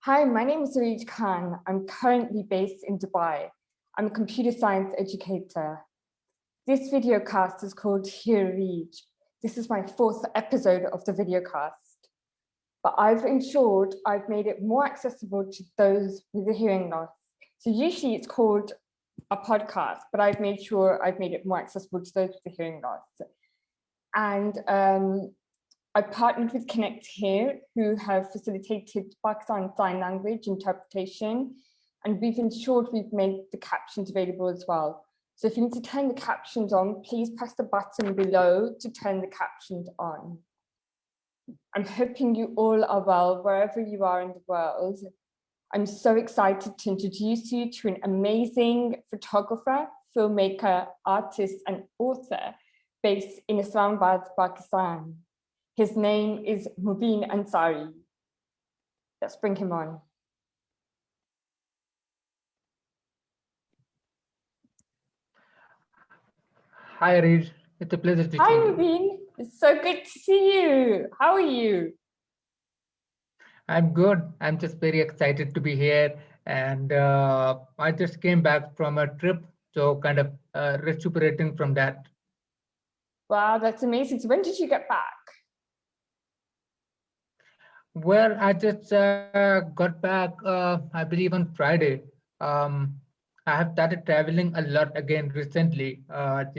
Hi, my name is Dharkan. I'm currently based in Dubai. I'm a computer science educator. This videocast is called HearAreej. This is my fourth episode of the videocast. But I've ensured I've made it more accessible to those with a hearing loss. So usually it's called a podcast, but I've made sure I've made it more accessible to those with a hearing loss. And I partnered with Connect Here, who have facilitated Pakistan Sign Language interpretation, and we've ensured we've made the captions available as well. So if you need to turn the captions on, please press the button below to turn the captions on. I'm hoping you all are well wherever you are in the world. I'm so excited to introduce you to an amazing photographer, filmmaker, artist, and author based in Islamabad, Pakistan. His name is Mobeen Ansari. Let's bring him on. Hi, Areej. It's a pleasure to Hi, see you. Mobeen. It's so good to see you. How are you? I'm good. I'm just very excited to be here. And I just came back from a trip, so kind of recuperating from that. Wow, that's amazing. So when did you get back? Well, I just got back, I believe, on Friday. Um, I have started traveling a lot again recently, to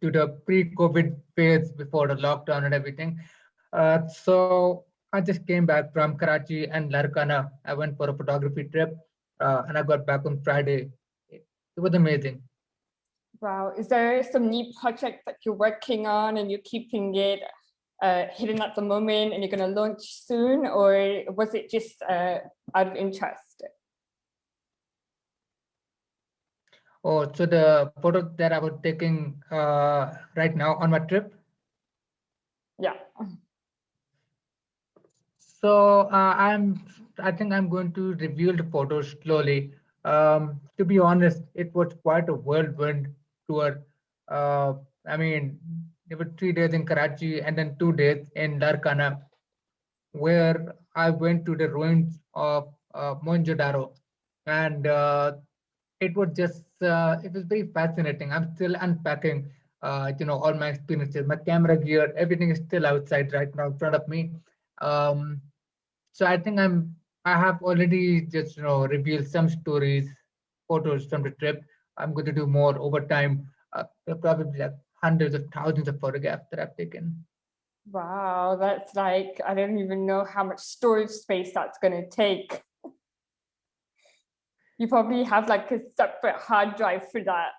the pre-COVID phase before the lockdown and everything. So I just came back from Karachi and Larkana. I went for a photography trip, and I got back on Friday. It was amazing. Wow, is there some new project that you're working on and you're keeping it hidden at the moment and you're going to launch soon, or was it just out of interest? Oh, so the photo that I was taking right now on my trip. Yeah. So I think I'm going to reveal the photos slowly. To be honest, it was quite a whirlwind tour. Uh, I mean, there were 3 days in Karachi and then 2 days in Dharkan, where I went to the ruins of Mohenjo-daro, and it was very fascinating. I'm still unpacking, all my experiences, my camera gear, everything is still outside right now in front of me. Um, so I have already just revealed some stories, photos from the trip. I'm going to do more over time. Probably like hundreds of thousands of photographs that I've taken. Wow, that's like, I don't even know how much storage space that's going to take. You probably have like a separate hard drive for that.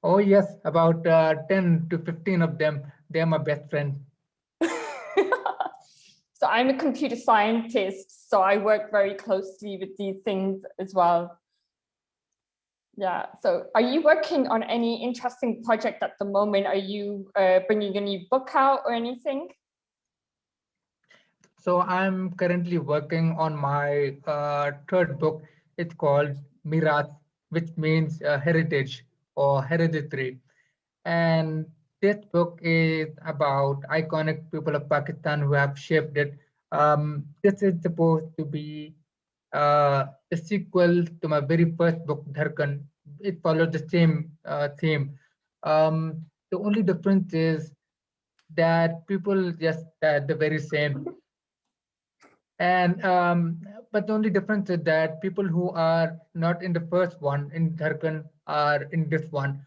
Oh yes, about 10 to 15 of them. They're my best friends. So I'm a computer scientist, so I work very closely with these things as well. Yeah, so are you working on any interesting project at the moment? Are you bringing a new book out or anything? So I'm currently working on my third book. It's called Miras, which means heritage or hereditary. And this book is about iconic people of Pakistan who have shaped it. This is supposed to be a sequel to my very first book, Dharkan. It follows the same theme. The only difference is that people just the very same. And but the only difference is that people who are not in the first one in Dharkan are in this one.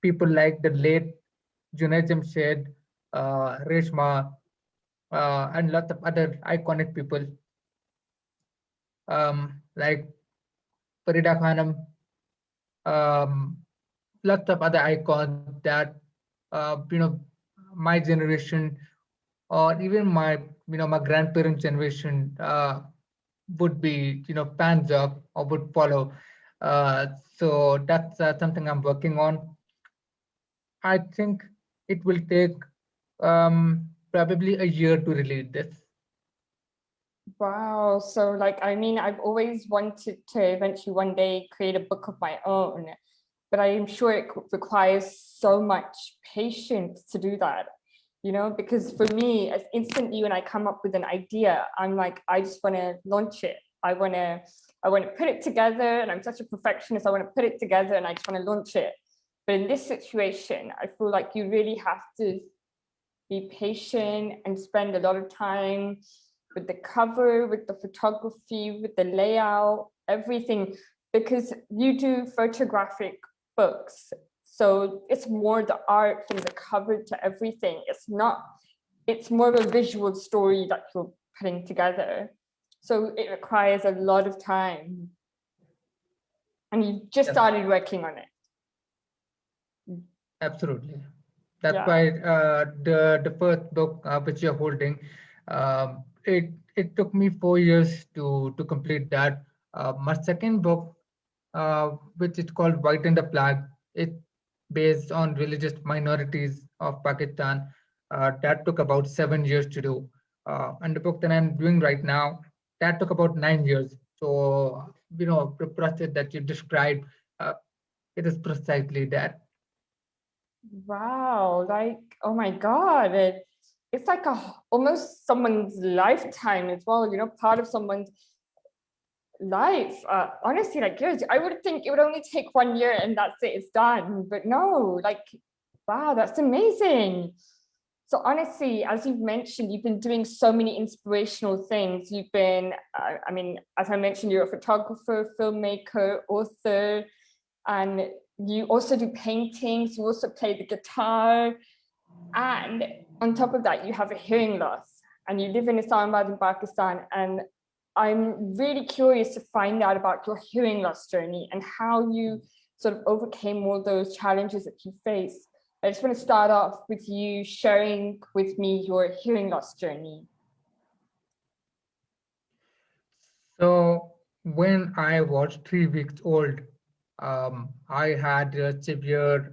People like the late Junaid Jamshed, Reshma, and lots of other iconic people like Farida Khanam, um, lots of other icons that my generation or even my grandparents' generation would be fans of or would follow. So that's something I'm working on. I think it will take probably a year to release this. Wow, so like, I mean, I've always wanted to eventually one day create a book of my own, but I am sure it requires so much patience to do that. because for me, as instantly when I come up with an idea, I'm like, I just want to launch it. I want to put it together, and I'm such a perfectionist. I want to put it together and I just want to launch it. But in this situation, I feel like you really have to be patient and spend a lot of time with the cover, with the photography, with the layout, everything, because you do photographic books. So it's more the art from the cover to everything. It's more of a visual story that you're putting together. So it requires a lot of time. And you just started working on it. Absolutely. That's why the first book which you're holding, it took me 4 years to complete that. My second book, which is called White in the Flag, it's based on religious minorities of Pakistan. That took about 7 years to do. And the book that I'm doing right now, that took about 9 years. So, the process that you described, it is precisely that. Wow, like, oh my God, it's like almost someone's lifetime as well, part of someone's life. Honestly, like, I would think it would only take 1 year and that's it, it's done. But no, like, wow, that's amazing. So honestly, as you've mentioned, you've been doing so many inspirational things. You've been, as I mentioned, you're a photographer, filmmaker, author, and you also do paintings, you also play the guitar. And on top of that, you have a hearing loss and you live in Islamabad in Pakistan. And I'm really curious to find out about your hearing loss journey and how you sort of overcame all those challenges that you face. I just want to start off with you sharing with me your hearing loss journey. So when I was 3 weeks old, I had a severe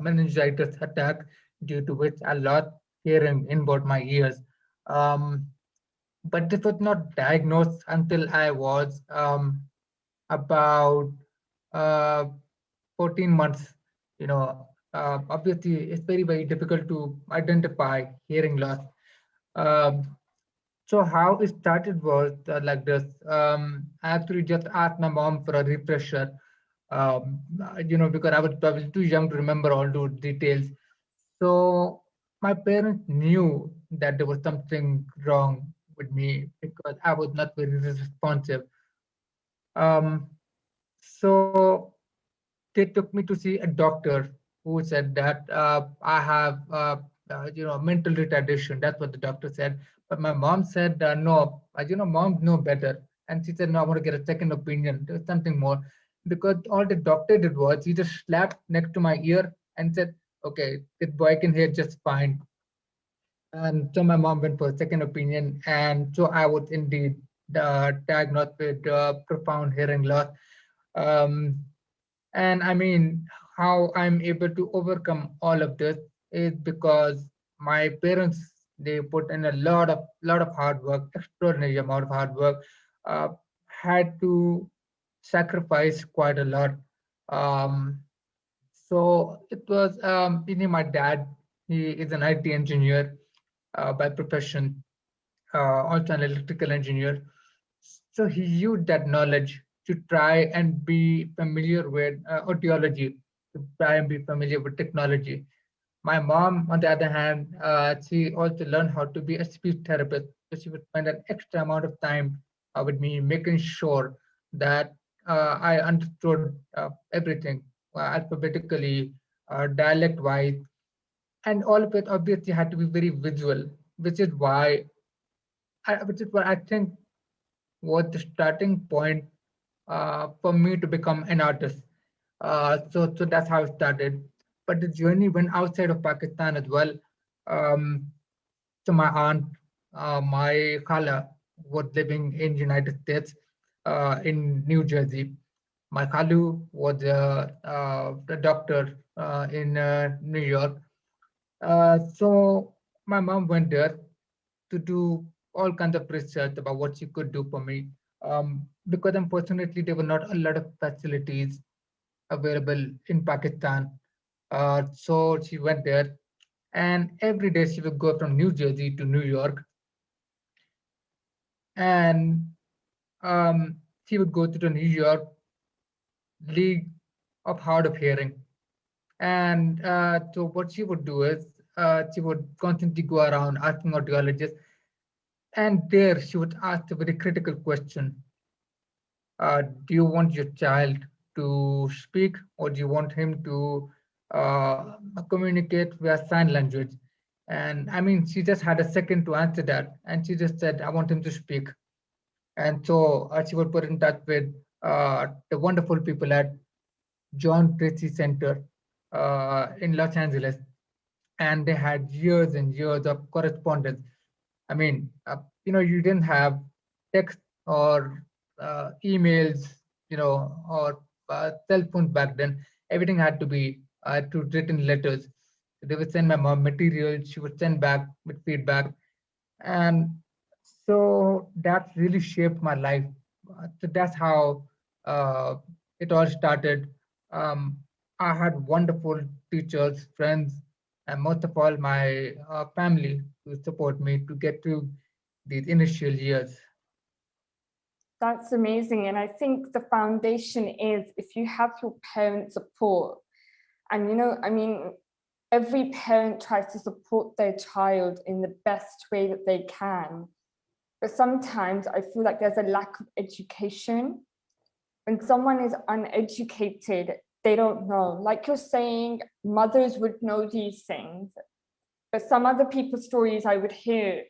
meningitis attack due to which I lost hearing in both my ears. But this was not diagnosed until I was about uh, 14 months. Obviously, it's very, very difficult to identify hearing loss. Um, so how it started was like this. I actually just asked my mom for a refresher, because I was probably too young to remember all those details. So my parents knew that there was something wrong with me because I was not very responsive. Um, so they took me to see a doctor who said that I have, mental retardation. That's what the doctor said. But my mom said, no, moms know better. And she said, no, I want to get a second opinion. There's something more. Because all the doctor did was he just slapped next to my ear and said, okay, this boy can hear just fine. And so my mom went for a second opinion. And so I was indeed diagnosed with profound hearing loss. Um, and I mean, how I'm able to overcome all of this is because my parents, they put in a lot of hard work, extraordinary amount of hard work, uh, had to sacrifice quite a lot. Um, so it was, my dad, he is an IT engineer by profession, also an electrical engineer. So he used that knowledge to try and be familiar with audiology, to try and be familiar with technology. My mom, on the other hand, she also learned how to be a speech therapist. So she would spend an extra amount of time with me, making sure that I understood everything alphabetically, dialect-wise, and all of it obviously had to be very visual, which is what I think was the starting point for me to become an artist. So that's how it started. But the journey went outside of Pakistan as well. Um, so my aunt, my khala, was living in United States, in New Jersey. My khalu was a doctor in New York. So my mom went there to do all kinds of research about what she could do for me. Because unfortunately, there were not a lot of facilities available in Pakistan. So she went there And every day she would go from New Jersey to New York, and she would go to the New York League of Hard of Hearing. And so what she would do is she would constantly go around asking audiologists, and there she would ask a very critical question. Do you want your child to speak, or do you want him to communicate via sign language? And I mean, she just had a second to answer that, and she just said, I want him to speak. And so she would put in touch with the wonderful people at John Tracy Center in Los Angeles, and they had years and years of correspondence. I mean, you didn't have text or emails, or cell phones back then. Everything had to be through written letters. They would send my mom material. She would send back with feedback, and so that really shaped my life. So that's how uh, it all started. Um, I had wonderful teachers, friends, and most of all, my family to support me to get through these initial years. That's amazing. And I think the foundation is if you have your parent support, and I mean, every parent tries to support their child in the best way that they can. But sometimes I feel like there's a lack of education. When someone is uneducated, they don't know. Like you're saying, mothers would know these things, but some other people's stories I would hear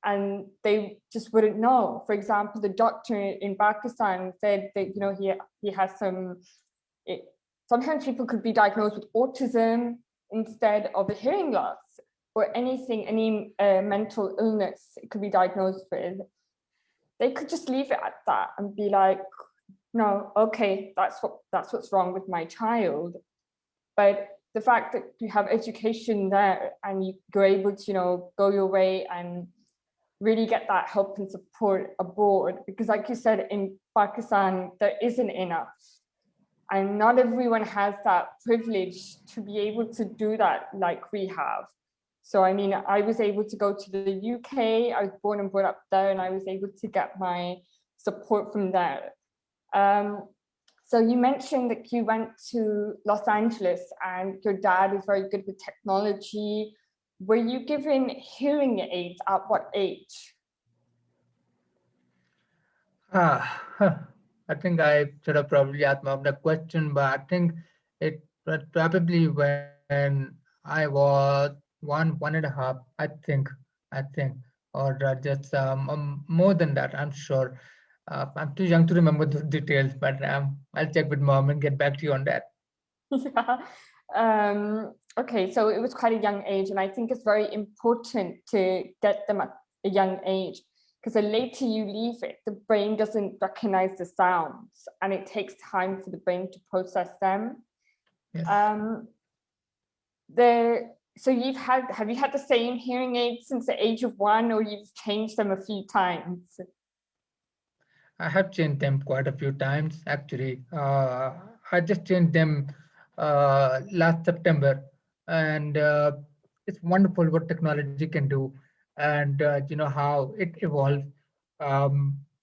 and they just wouldn't know. For example, the doctor in Pakistan said that he has sometimes people could be diagnosed with autism instead of a hearing loss or anything, any mental illness it could be diagnosed with. They could just leave it at that and be like, no, okay, that's what's wrong with my child. But the fact that you have education there and you're able to go your way and really get that help and support abroad, because like you said, in Pakistan there isn't enough, and not everyone has that privilege to be able to do that like we have. So I mean, I was able to go to the UK. I was born and brought up there, and I was able to get my support from there. So you mentioned that you went to Los Angeles and your dad is very good with technology. Were you given hearing aids at what age? I think I should have probably asked mom the question, but I think it was probably when I was one and a half. I think, or just more than that. I'm sure. I'm too young to remember the details, but I'll check with mom and get back to you on that. Yeah. Okay, so it was quite a young age, and I think it's very important to get them at a young age, because the later you leave it, the brain doesn't recognize the sounds, and it takes time for the brain to process them. Yes. So have you had the same hearing aids since the age of 1, or you've changed them a few times? I have changed them quite a few times actually. I just changed them last September, and it's wonderful what technology can do, and how it evolves.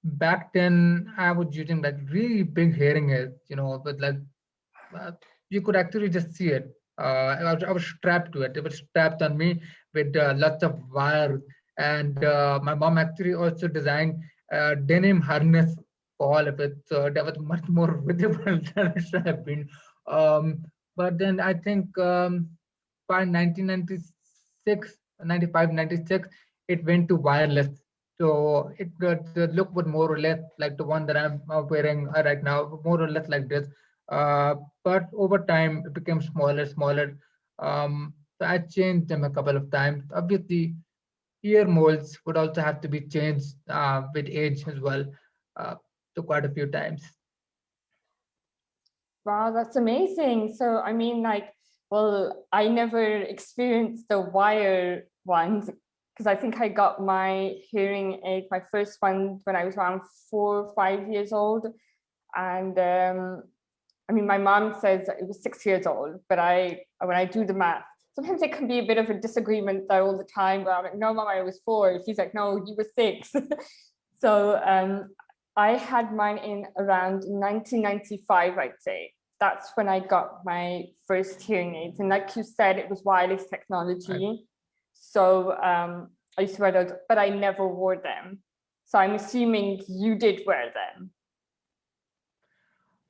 Back then, I was using like really big hearing aids, with like uh, you could actually just see it. I was strapped to it. It was strapped on me with lots of wires. And my mom actually also designed denim harness for all of it. So that was much more visible than it should have been. Um, but then I think by 1996, 95, 96, it went to wireless. So the look was more or less like the one that I'm wearing right now, more or less like this. Uh, but over time, it became smaller, smaller. So I changed them a couple of times. Obviously, ear molds would also have to be changed with age as well, uh, so quite a few times. Wow, that's amazing. So, I mean, like, well, I never experienced the wire ones because I think I got my hearing aid, my first one, when I was around 4 or 5 years old. And I mean, my mom says it was 6 years old, but when I do the math, sometimes it can be a bit of a disagreement though all the time, where I'm like, no, Mom, I was 4. She's like, no, you were 6. So I had mine in around 1995, I'd say. That's when I got my first hearing aids. And like you said, it was wireless technology. Right. So I used to wear those, but I never wore them. So I'm assuming you did wear them.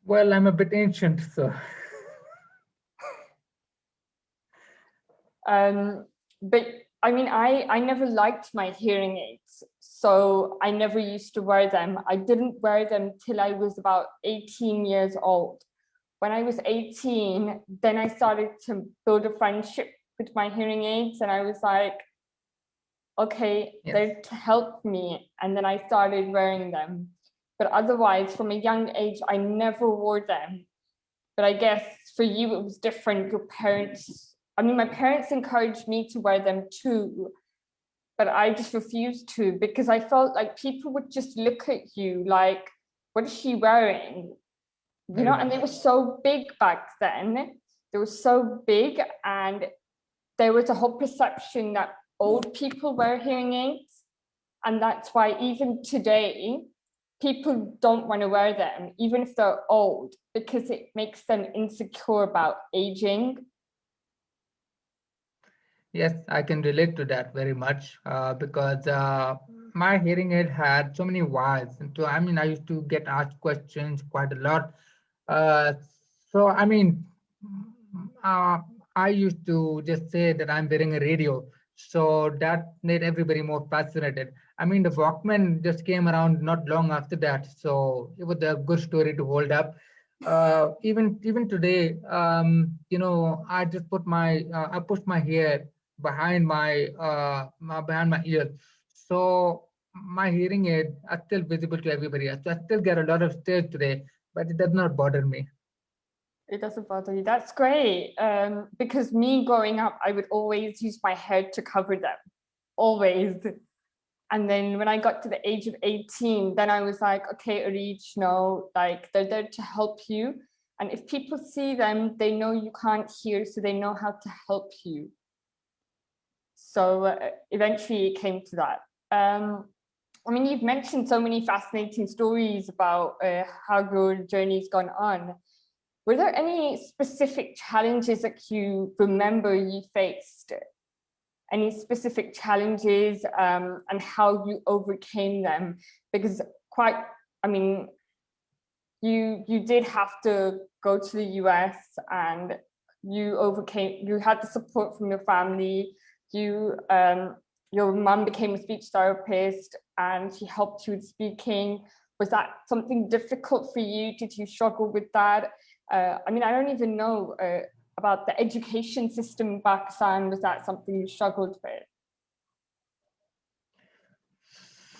Well, I'm a bit ancient, so. But I mean, I never liked my hearing aids, so I never used to wear them. I didn't wear them till I was about 18 years old. When I was 18, then I started to build a friendship with my hearing aids, and I was like, okay, Yes. they're to help me. And then I started wearing them. But otherwise, from a young age, I never wore them. But I guess for you, it was different. Your parents, I mean, my parents encouraged me to wear them too, but I just refused to because I felt like people would just look at you like, what is she wearing? You know, and they were so big back then. They were so big, and there was a whole perception that old people wear hearing aids. And that's why even today, people don't want to wear them, even if they're old, because it makes them insecure about aging. Yes, I can relate to that very much because my hearing aid had so many wires. And so, I mean, I used to get asked questions quite a lot. Uh, so, I mean, uh, I used to just say that I'm wearing a radio. So that made everybody more fascinated. I mean, the Walkman just came around not long after that. So it was a good story to hold up. Even today, I just put I pushed my hair behind my ear, so my hearing aid are still visible to everybody else. So I still get a lot of stares today, but it does not bother me. It doesn't bother you. That's great. Because me growing up, I would always use my hair to cover them, always. And then when I got to the age of 18, then I was like, okay, HearAreej, no, like they're there to help you. And if people see them, they know you can't hear, so they know how to help you. So eventually it came to that. I mean, you've mentioned so many fascinating stories about how your journey's gone on. Were there any specific challenges that you remember you faced? Any specific challenges and how you overcame them? Because you did have to go to the US, and you had the support from your family. Your mum became a speech therapist and she helped you with speaking. Was that something difficult for you? Did you struggle with that? I don't even know about the education system in Pakistan. Was that something you struggled with?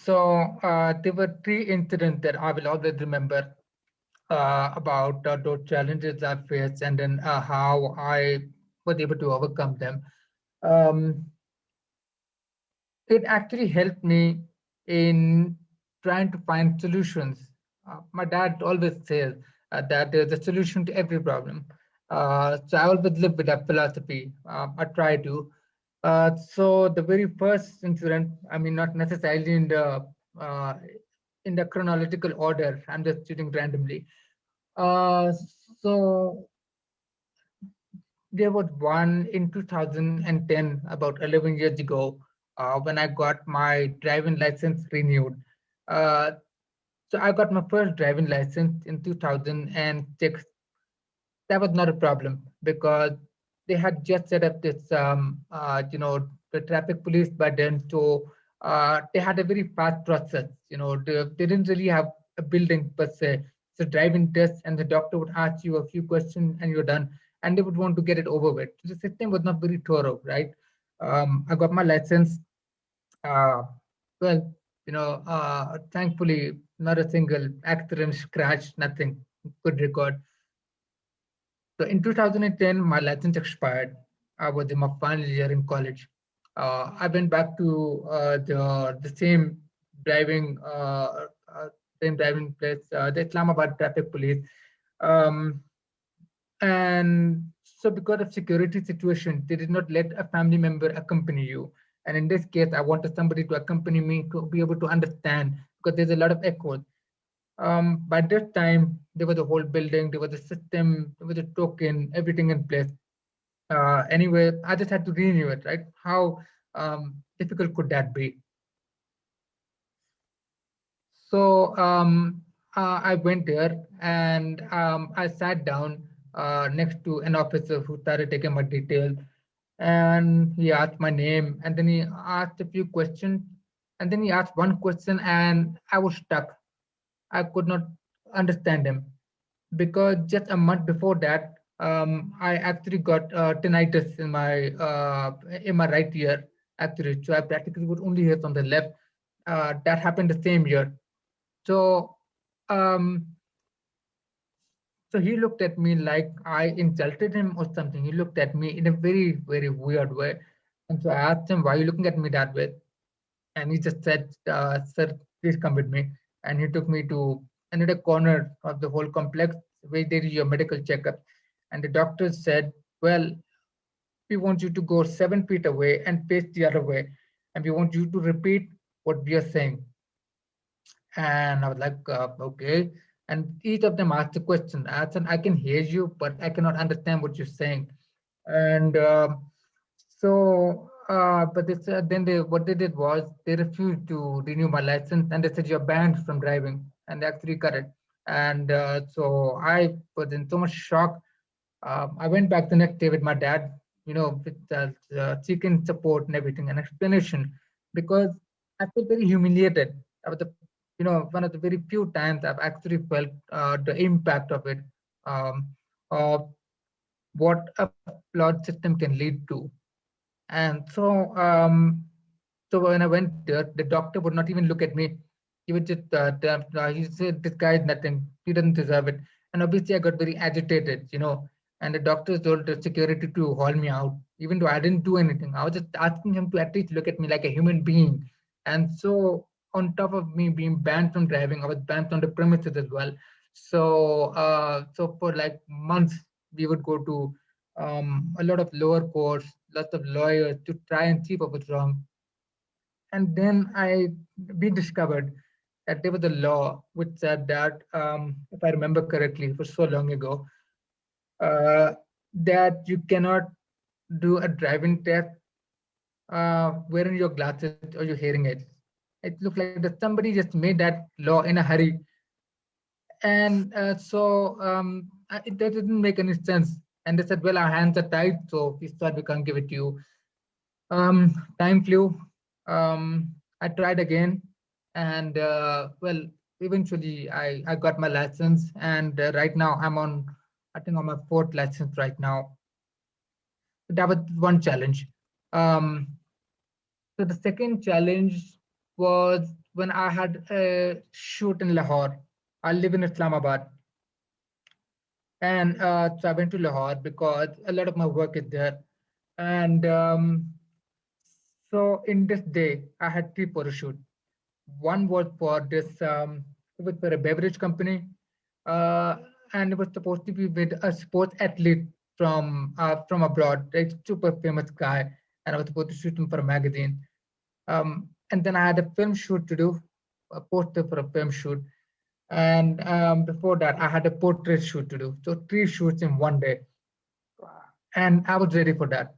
So there were 3 incidents that I will always remember about those challenges I faced, and then how I was able to overcome them. Um, it actually helped me in trying to find solutions. My dad always says that there's a solution to every problem. So I always live with that philosophy. I try to. So the very first incident, I mean, not necessarily uh, in the chronological order. I'm just choosing randomly. Uh, so there was one in 2010, about 11 years ago, when I got my driving license renewed. Uh, so I got my first driving license in 2006. That was not a problem because they had just set up this, the traffic police by then. So they had a very fast process. They didn't really have a building per se. So driving test, and the doctor would ask you a few questions and you're done. And they would want to get it over with. So the system was not very thorough, right? I got my license. Uh, well, thankfully, not a single accident, scratch, nothing. Good record. So in 2010, my license expired. I was in my final year in college. I went back to the driving same driving place, the Islamabad traffic police, um, and So because of security situation, they did not let a family member accompany you. And in this case, I wanted somebody to accompany me to be able to understand because there's a lot of echoes. By that time, there was a whole building, there was a system, there was a token, everything in place. Anyway, I just had to renew it, right? How difficult could that be? So I went there and I sat down next to an officer who started taking my details, and he asked my name, and then he asked a few questions, and then he asked one question, and I was stuck. I could not understand him because just a month before that, I actually got tinnitus in my right ear. Actually, so I practically would only hear from the left. That happened the same year. So, um, so he looked at me like I insulted him or something. He looked at me in a very, very weird way. And so I asked him, "Why are you looking at me that way?" And he just said, "Sir, please come with me." And he took me to another corner of the whole complex where they do your medical checkup. And the doctor said, "Well, we want you to go 7 feet away and face the other way. And we want you to repeat what we are saying." And I was like, okay. And each of them asked a question. I said, "I can hear you, but I cannot understand what you're saying." And but then what they did was they refused to renew my license, and they said you're banned from driving, and they actually cut it. And so I was in so much shock. I went back the next day with my dad, with seeking support and everything and explanation, because I felt very humiliated. I was one of the very few times I've actually felt the impact of it, um, of what a flawed system can lead to. And so when I went there, the doctor would not even look at me. He would just he said, "This guy is nothing. He doesn't deserve it." And obviously, I got very agitated, And the doctors told the security to haul me out, even though I didn't do anything. I was just asking him to at least look at me like a human being. And so, on top of me being banned from driving, I was banned from the premises as well. So for like months, we would go to a lot of lower courts, lots of lawyers to try and see what was wrong. And then we discovered that there was a law which said that, if I remember correctly, it was so long ago, uh, that you cannot do a driving test wearing your glasses or your hearing aids. It looked like that somebody just made that law in a hurry, and that didn't make any sense. And they said, "Well, our hands are tied, so we thought we can't give it to you." Time flew. I tried again, and well, eventually I got my license, and right now I think on my fourth license right now. That was one challenge. Um, so the second challenge was when I had a shoot in Lahore. I live in Islamabad, and so I went to Lahore because a lot of my work is there. And so in this day, I had three photo shoots. One was for it was for a beverage company, uh, and it was supposed to be with a sports athlete from abroad, a super famous guy, and I was supposed to shoot him for a magazine. And then I had a film shoot to do, a poster for a film shoot, and before that, I had a portrait shoot to do. So three shoots in one day, and I was ready for that.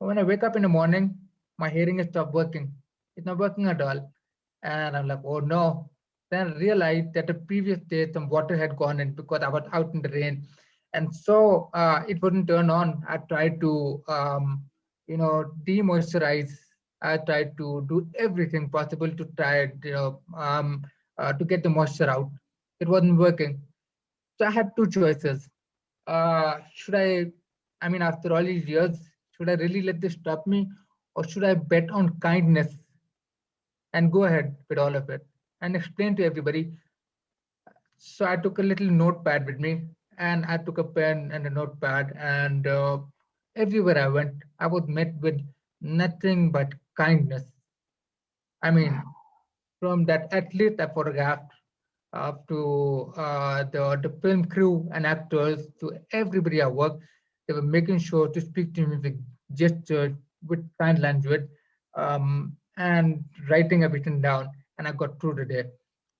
When I wake up in the morning, my hearing has stopped working. It's not working at all. And I'm like, oh no. Then I realized that the previous day some water had gone in because I was out in the rain. And so it wouldn't turn on. I tried to, demoisturize. I tried to do everything possible to try, to get the moisture out. It wasn't working. So I had two choices. I mean, after all these years, should I really let this stop me, or should I bet on kindness and go ahead with all of it and explain to everybody? So I took a little notepad with me, and I took a pen and a notepad, and everywhere I went, I was met with nothing but kindness. I mean, from that athlete I photographed up to the film crew and actors, to everybody I worked. they were making sure to speak to me with gestures, with sign language, and writing everything down. And I got through the day.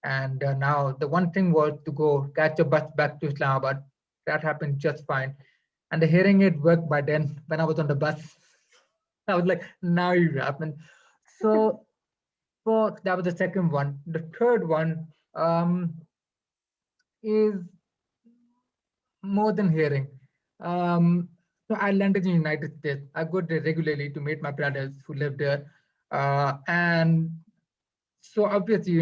And now the one thing was to go catch a bus back to Islamabad. That happened just fine. And the hearing aid worked by then when I was on the bus. I was like, now you happened. So, so that was the second one. The third one is more than hearing. Um, so I landed in the United States. I go there regularly to meet my brothers who live there. And so obviously,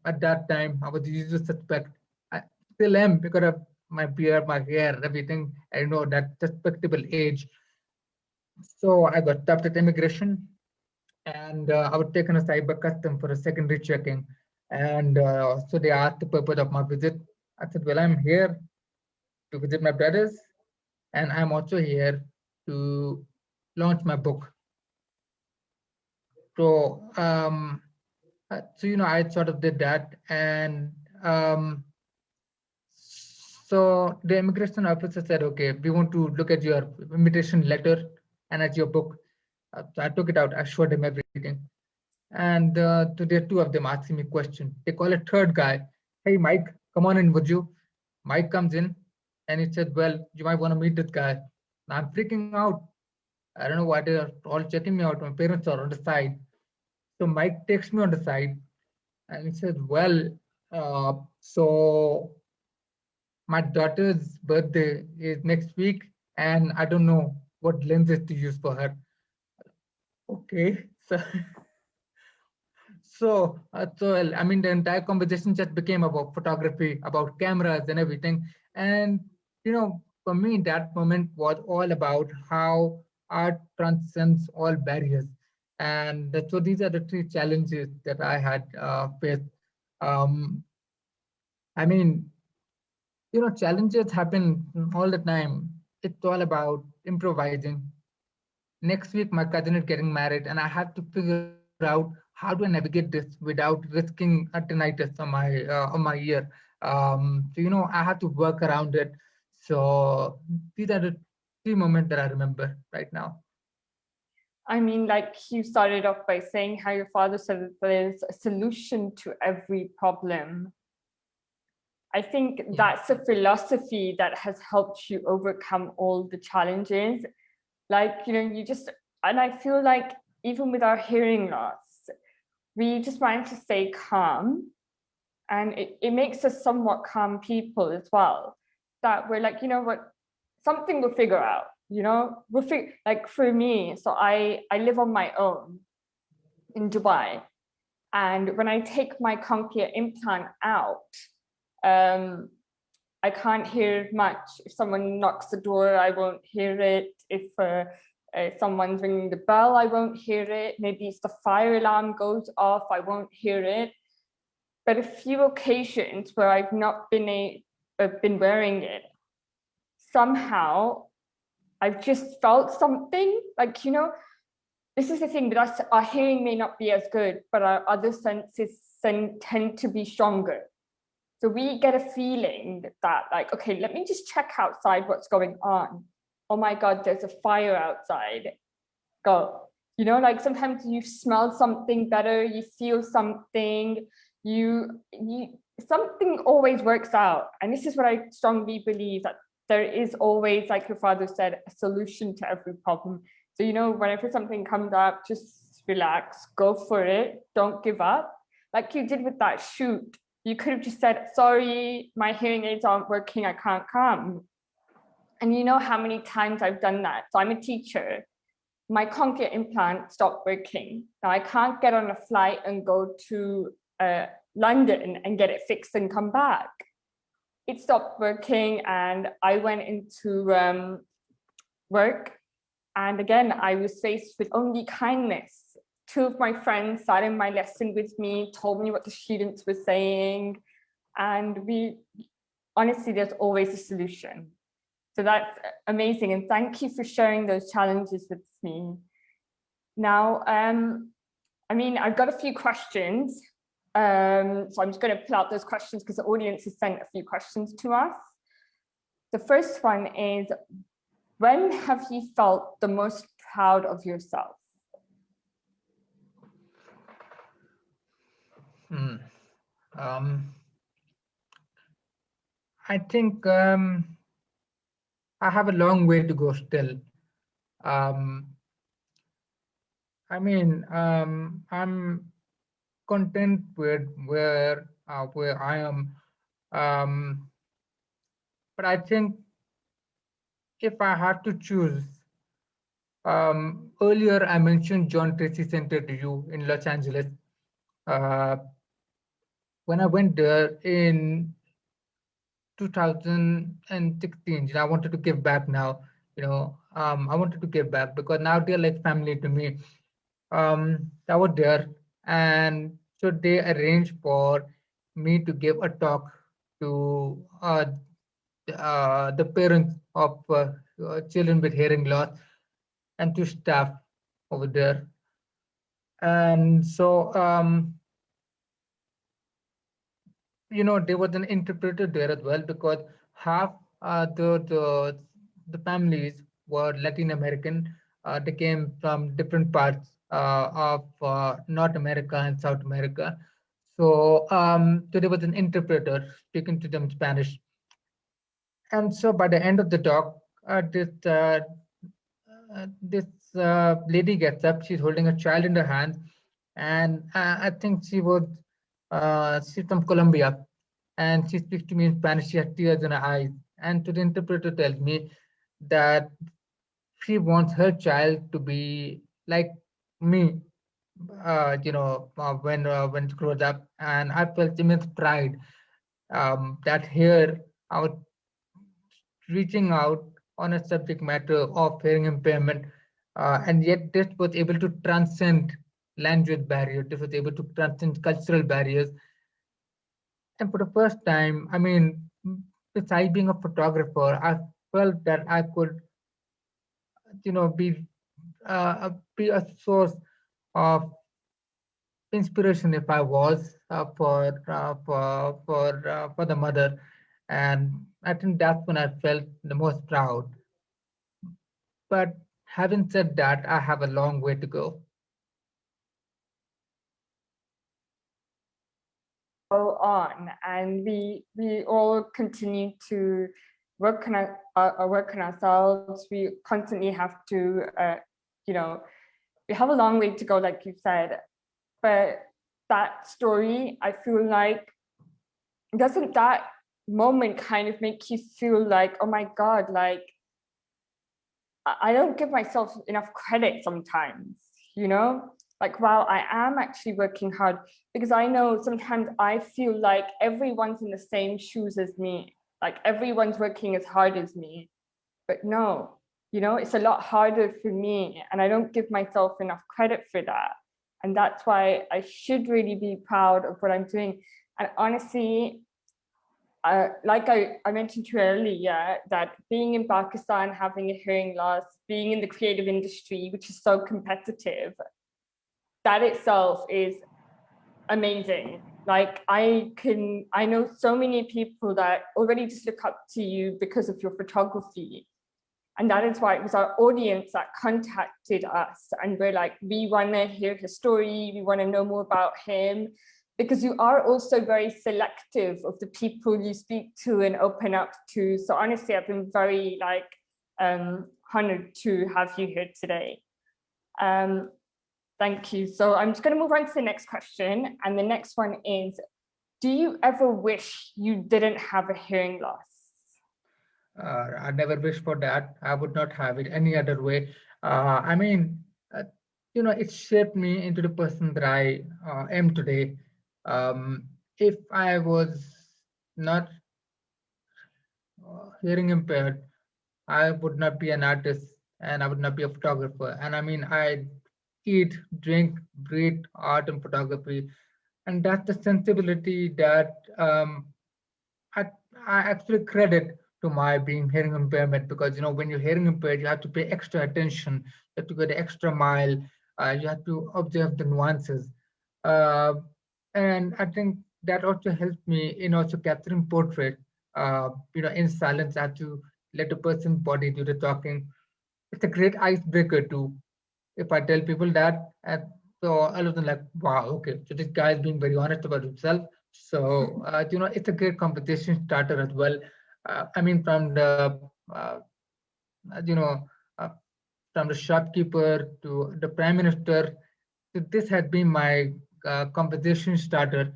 at that time, I was the usual suspect. I still am because of my beard, my hair, everything. I know that respectable age. So I got stopped at immigration, and I was taken aside by custom for a secondary checking. And so they asked the purpose of my visit. I said, well, I'm here to visit my brothers, and I'm also here to launch my book. So, I sort of did that, and so the immigration officer said, okay, we want to look at your invitation letter and at your book. So I took it out, I showed him everything. And so there are two of them asking me question. They call a third guy, hey, Mike, come on in, would you? Mike comes in and he said, well, you might want to meet this guy. I'm freaking out. I don't know why they're all checking me out. My parents are on the side. So Mike takes me on the side and he said, well, so my daughter's birthday is next week and I don't know what lenses to use for her. Okay. So I mean, the entire conversation just became about photography, about cameras and everything. And, for me, that moment was all about how art transcends all barriers. And so these are the three challenges that I had faced. Um, I mean, challenges happen all the time. It's all about improvising. Next week, my cousin is getting married, and I have to figure out how do I navigate this without risking a tinnitus on my ear. I have to work around it. So these are the three moments that I remember right now. I mean, like you started off by saying how your father said that there's a solution to every problem. I think that's a philosophy that has helped you overcome all the challenges. Like, and I feel like even with our hearing loss, we just manage to stay calm. And it makes us somewhat calm people as well. That we're like, you know what, something we'll figure out, like for me, so I live on my own in Dubai. And when I take my cochlear implant out, I can't hear much. If someone knocks the door, I won't hear it. If someone's ringing the bell, I won't hear it. Maybe if the fire alarm goes off, I won't hear it. But a few occasions where I've not been wearing it, somehow I've just felt something like, this is the thing, that our hearing may not be as good, but our other senses tend to be stronger. So we get a feeling that like, okay, let me just check outside what's going on. Oh my God, there's a fire outside. Go. Like sometimes you smell something better, you feel something, something always works out. And this is what I strongly believe, that there is always, like your father said, a solution to every problem. So, whenever something comes up, just relax, go for it, don't give up. Like you did with that shoot. You could have just said, sorry, my hearing aids aren't working, I can't come. And you know how many times I've done that. So I'm a teacher. My cochlear implant stopped working. Now I can't get on a flight and go to London and get it fixed and come back. It stopped working and I went into work. And again, I was faced with only kindness. Two of my friends sat in my lesson with me, told me what the students were saying. And honestly, there's always a solution. So that's amazing. And thank you for sharing those challenges with me. Now, I've got a few questions. So I'm just going to pull out those questions because the audience has sent a few questions to us. The first one is, When have you felt the most proud of yourself? I think I have a long way to go still. Um, I'm content with where I am, um, but I think if I had to choose, earlier I mentioned John Tracy Center to you in Los Angeles. Uh, when I went there in 2016, I wanted to give back now. I wanted to give back because now they're like family to me. I was there, and so they arranged for me to give a talk to the parents of children with hearing loss and to staff over there. And so, there was an interpreter there as well because half the families were Latin American. They came from different parts of North America and South America. So there was an interpreter speaking to them in Spanish. And so by the end of the talk, this lady gets up. She's holding a child in her hand, and I think she's from Colombia, and she speaks to me in Spanish. She has tears in her eyes, and to the interpreter tells me that she wants her child to be like me. When she grows up, and I felt immense pride that here I was reaching out on a subject matter of hearing impairment, and yet this was able to transcend language barriers. This was able to transcend cultural barriers. And for the first time, besides being a photographer, I felt that I could, you know, be be a source of inspiration if I was for the mother, and I think that's when I felt the most proud. But having said that, I have a long way to go. Go on, and we all continue to work on ourselves. We constantly have to, we have a long way to go, like you said. But that story, I feel like, doesn't that moment kind of make you feel like, oh my God, like I don't give myself enough credit sometimes, like, wow, I am actually working hard, because I know sometimes I feel like everyone's in the same shoes as me, like everyone's working as hard as me. But no, it's a lot harder for me, and I don't give myself enough credit for that. And that's why I should really be proud of what I'm doing. And honestly, like I mentioned to you earlier, that being in Pakistan, having a hearing loss, being in the creative industry, which is so competitive, that itself is amazing. Like I know so many people that already just look up to you because of your photography. And that is why it was our audience that contacted us. And we're like, we want to hear his story. We want to know more about him, because you are also very selective of the people you speak to and open up to. So honestly, I've been very honored to have you here today. Thank you. So I'm just going to move on to the next question. And the next one is, do you ever wish you didn't have a hearing loss? I never wish for that. I would not have it any other way. It shaped me into the person that I am today. If I was not hearing impaired, I would not be an artist and I would not be a photographer. And I eat, drink, breathe art and photography. And that's the sensibility that I, I actually credit to my being hearing impairment, because when you're hearing impaired, you have to pay extra attention, you have to go the extra mile, you have to observe the nuances. Uh, and I think that also helped me in also capturing portrait. In silence, I have to let a person's body do the talking. It's a great icebreaker too. If I tell people that, and so all of them like, wow, okay, so this guy is being very honest about himself. So it's a great conversation starter as well. I mean, uh, you know, uh, from the shopkeeper to the prime minister. So this has been my conversation starter.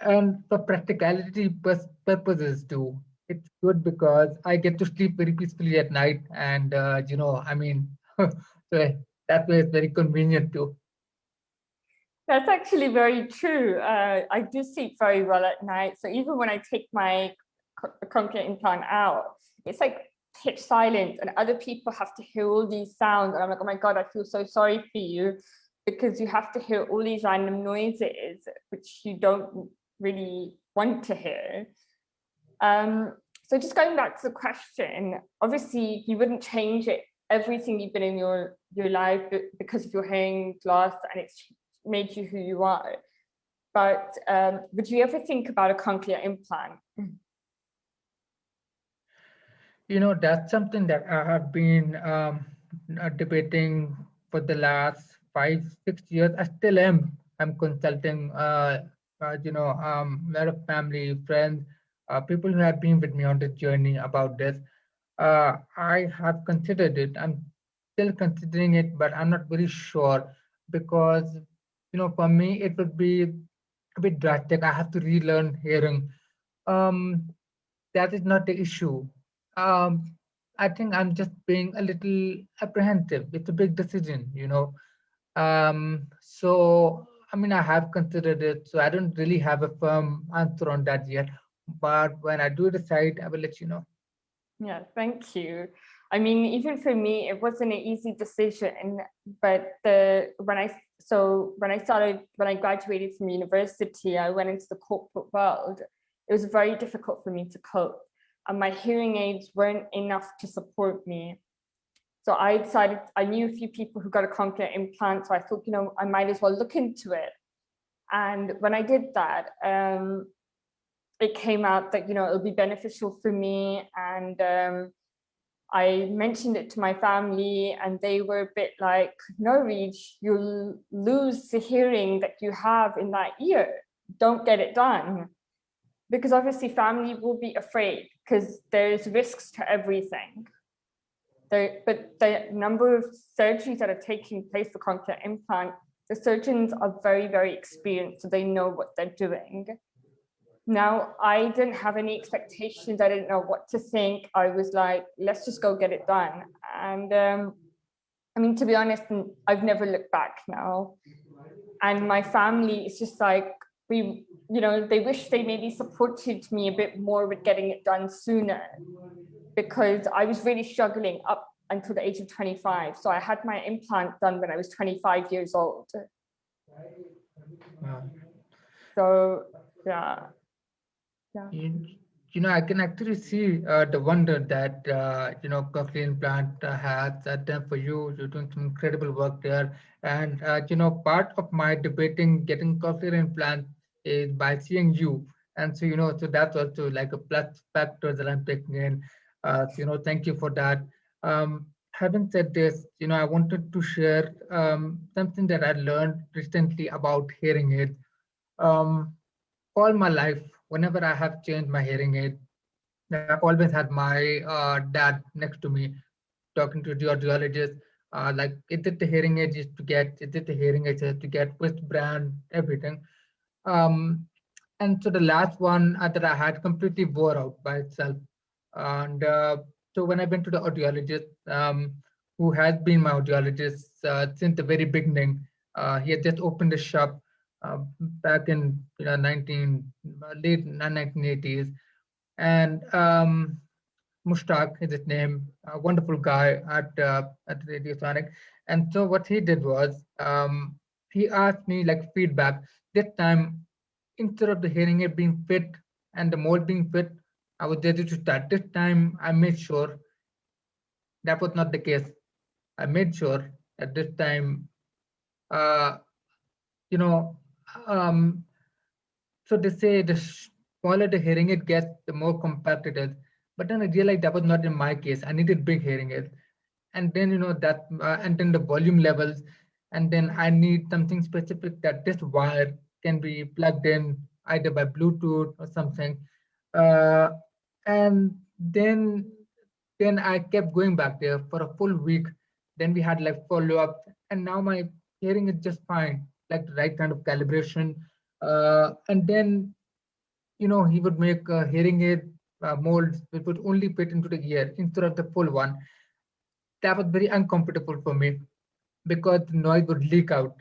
And for practicality purposes too, it's good because I get to sleep very peacefully at night. And, I mean, so that way it's very convenient too. That's actually very true. I do sleep very well at night. So even when I take my cochlear implant out, it's like pitch silent, and other people have to hear all these sounds. And I'm like, oh my God, I feel so sorry for you, because you have to hear all these random noises, which you don't really want to hear. So just going back to the question, obviously you wouldn't change it, everything you've been in your life because of your hearing loss, and it's made you who you are. But would you ever think about a cochlear implant? That's something that I have been debating for the last 5, 6 years. I still am. I'm consulting, a lot of family, friends, people who have been with me on the journey about this. I have considered it. I'm still considering it, but I'm not very sure because, for me, it would be a bit drastic. I have to relearn hearing. Um, that is not the issue. Um, I think I'm just being a little apprehensive. It's a big decision. So, I mean, I have considered it, so I don't really have a firm answer on that yet. But when I do decide, I will let you know. Yeah, thank you. I mean, even for me, it wasn't an easy decision, but when I graduated from university, I went into the corporate world. It was very difficult for me to cope, and my hearing aids weren't enough to support me. So I decided, I knew a few people who got a cochlear implant, so I thought, I might as well look into it. And when I did that, it came out that, it'll be beneficial for me. And I mentioned it to my family, and they were a bit like, no, Reej, you'll lose the hearing that you have in that ear. Don't get it done. Because obviously family will be afraid because there's risks to everything. But the number of surgeries that are taking place for cochlear implant, the surgeons are very, very experienced, so they know what they're doing. Now, I didn't have any expectations. I didn't know what to think. I was like, let's just go get it done. And I mean, to be honest, I've never looked back now. And my family is just like, they wish they maybe supported me a bit more with getting it done sooner, because I was really struggling up until the age of 25. So I had my implant done when I was 25 years old. Wow. So, yeah. I can actually see the wonder that cochlear implant has done for you. You're doing some incredible work there, and part of my debating getting cochlear implant is by seeing you, and so that's also like a plus factor that I'm taking in. Thank you for that. Having said this, I wanted to share something that I learned recently about hearing aids. Um, all my life, whenever I have changed my hearing aid, I always had my dad next to me talking to the audiologist. Like, is it the hearing aid is to get? Is it the hearing aid is to get? Which brand? Everything. Um, and so the last one that I had completely wore out by itself. And so when I went to the audiologist, who has been my audiologist since the very beginning, he had just opened a shop back in 1980s, and Mushtaq is his name, a wonderful guy at Radio Sonic. And so what he did was he asked me like feedback. This time, instead of the hearing aid being fit and the mold being fit, I was ready to start. This time, I made sure that was not the case. I made sure at this time, uh, you know, um, so they say the smaller the hearing aid gets, the more compact it is. But then I realized that was not in my case. I needed big hearing aids. And then, and then the volume levels. And then I need something specific that this wire can be plugged in either by Bluetooth or something. Uh, and then I kept going back there for a full week. Then we had like follow-up, and now my hearing is just fine, like the right kind of calibration. And then he would make hearing aid molds which would only fit into the ear instead of the full one. That was very uncomfortable for me because the noise would leak out.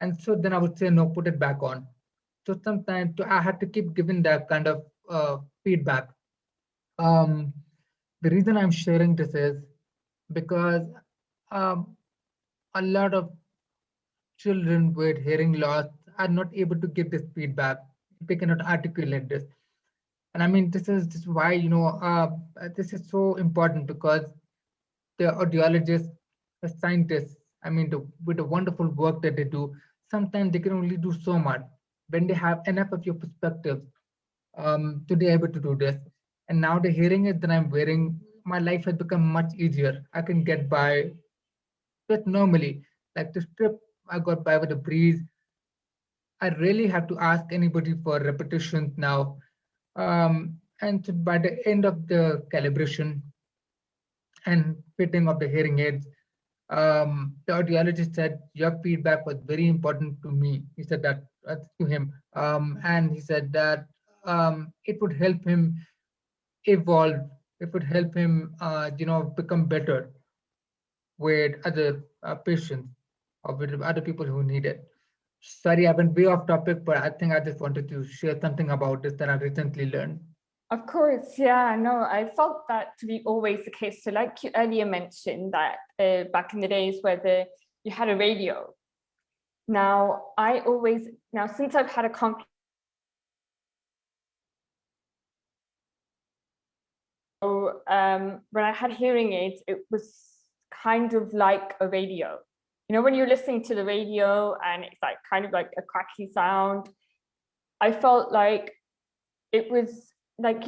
And so then I would say, no, put it back on. So sometimes I had to keep giving that kind of feedback. Um, the reason I'm sharing this is because um, a lot of children with hearing loss are not able to give this feedback. They cannot articulate this. And I mean, this is why, this is so important because the audiologists, the scientists, I mean, with the wonderful work that they do, sometimes they can only do so much when they have enough of your perspective to be able to do this. And now the hearing aid that I'm wearing, my life has become much easier. I can get by just normally. Like the trip, I got by with a breeze. I really have to ask anybody for repetitions now. And so by the end of the calibration and fitting of the hearing aids, the audiologist said, your feedback was very important to me. He said that to him. And he said that it would help him evolve. It would help him, become better with other patients or with other people who need it. Sorry, I've been way off topic, but I think I just wanted to share something about this that I recently learned. Of course, yeah, no, I felt that to be always the case. So like you earlier mentioned that back in the days where you had a radio. Now, since I've had a when I had hearing aids, it was kind of like a radio. You know, when you're listening to the radio and it's like kind of like a cracky sound, I felt like it was like,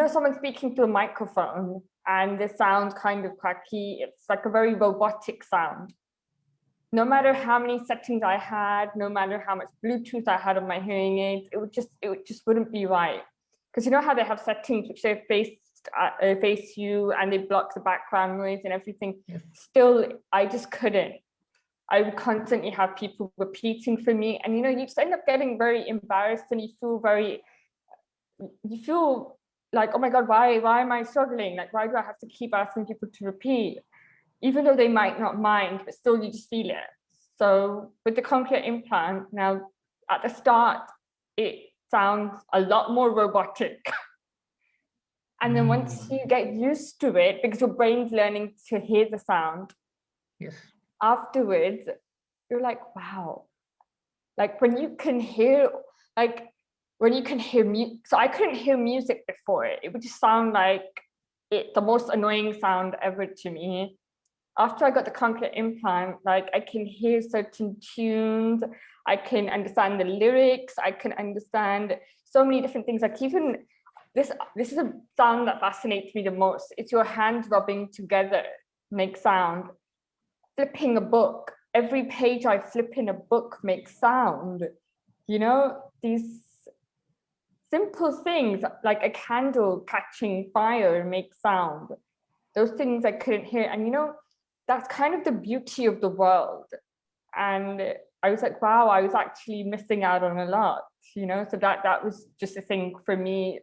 someone speaking to a microphone and the sound kind of cracky. It's like a very robotic sound. No matter how many settings I had, no matter how much Bluetooth I had on my hearing aids, it just wouldn't be right. Because you know how they have settings which they face you and they block the background noise and everything. Yes. Still, I just couldn't. I would constantly have people repeating for me, and you just end up getting very embarrassed, and you feel like, oh my God, why am I struggling? Like, why do I have to keep asking people to repeat? Even though they might not mind, but still you just feel it. So with the cochlear implant, now at the start, it sounds a lot more robotic. And then once you get used to it, because your brain's learning to hear the sound, yes, afterwards, you're like, wow. Like when you can hear, music. So I couldn't hear music before. It would just sound like the most annoying sound ever to me. After I got the cochlear implant, like I can hear certain tunes, I can understand the lyrics, I can understand so many different things. Like even this is a sound that fascinates me the most. It's your hands rubbing together make sound. Flipping a book, every page I flip in a book makes sound. These simple things like a candle catching fire makes sound. Those things I couldn't hear. And that's kind of the beauty of the world. And I was like, wow, I was actually missing out on a lot, so that was just a thing for me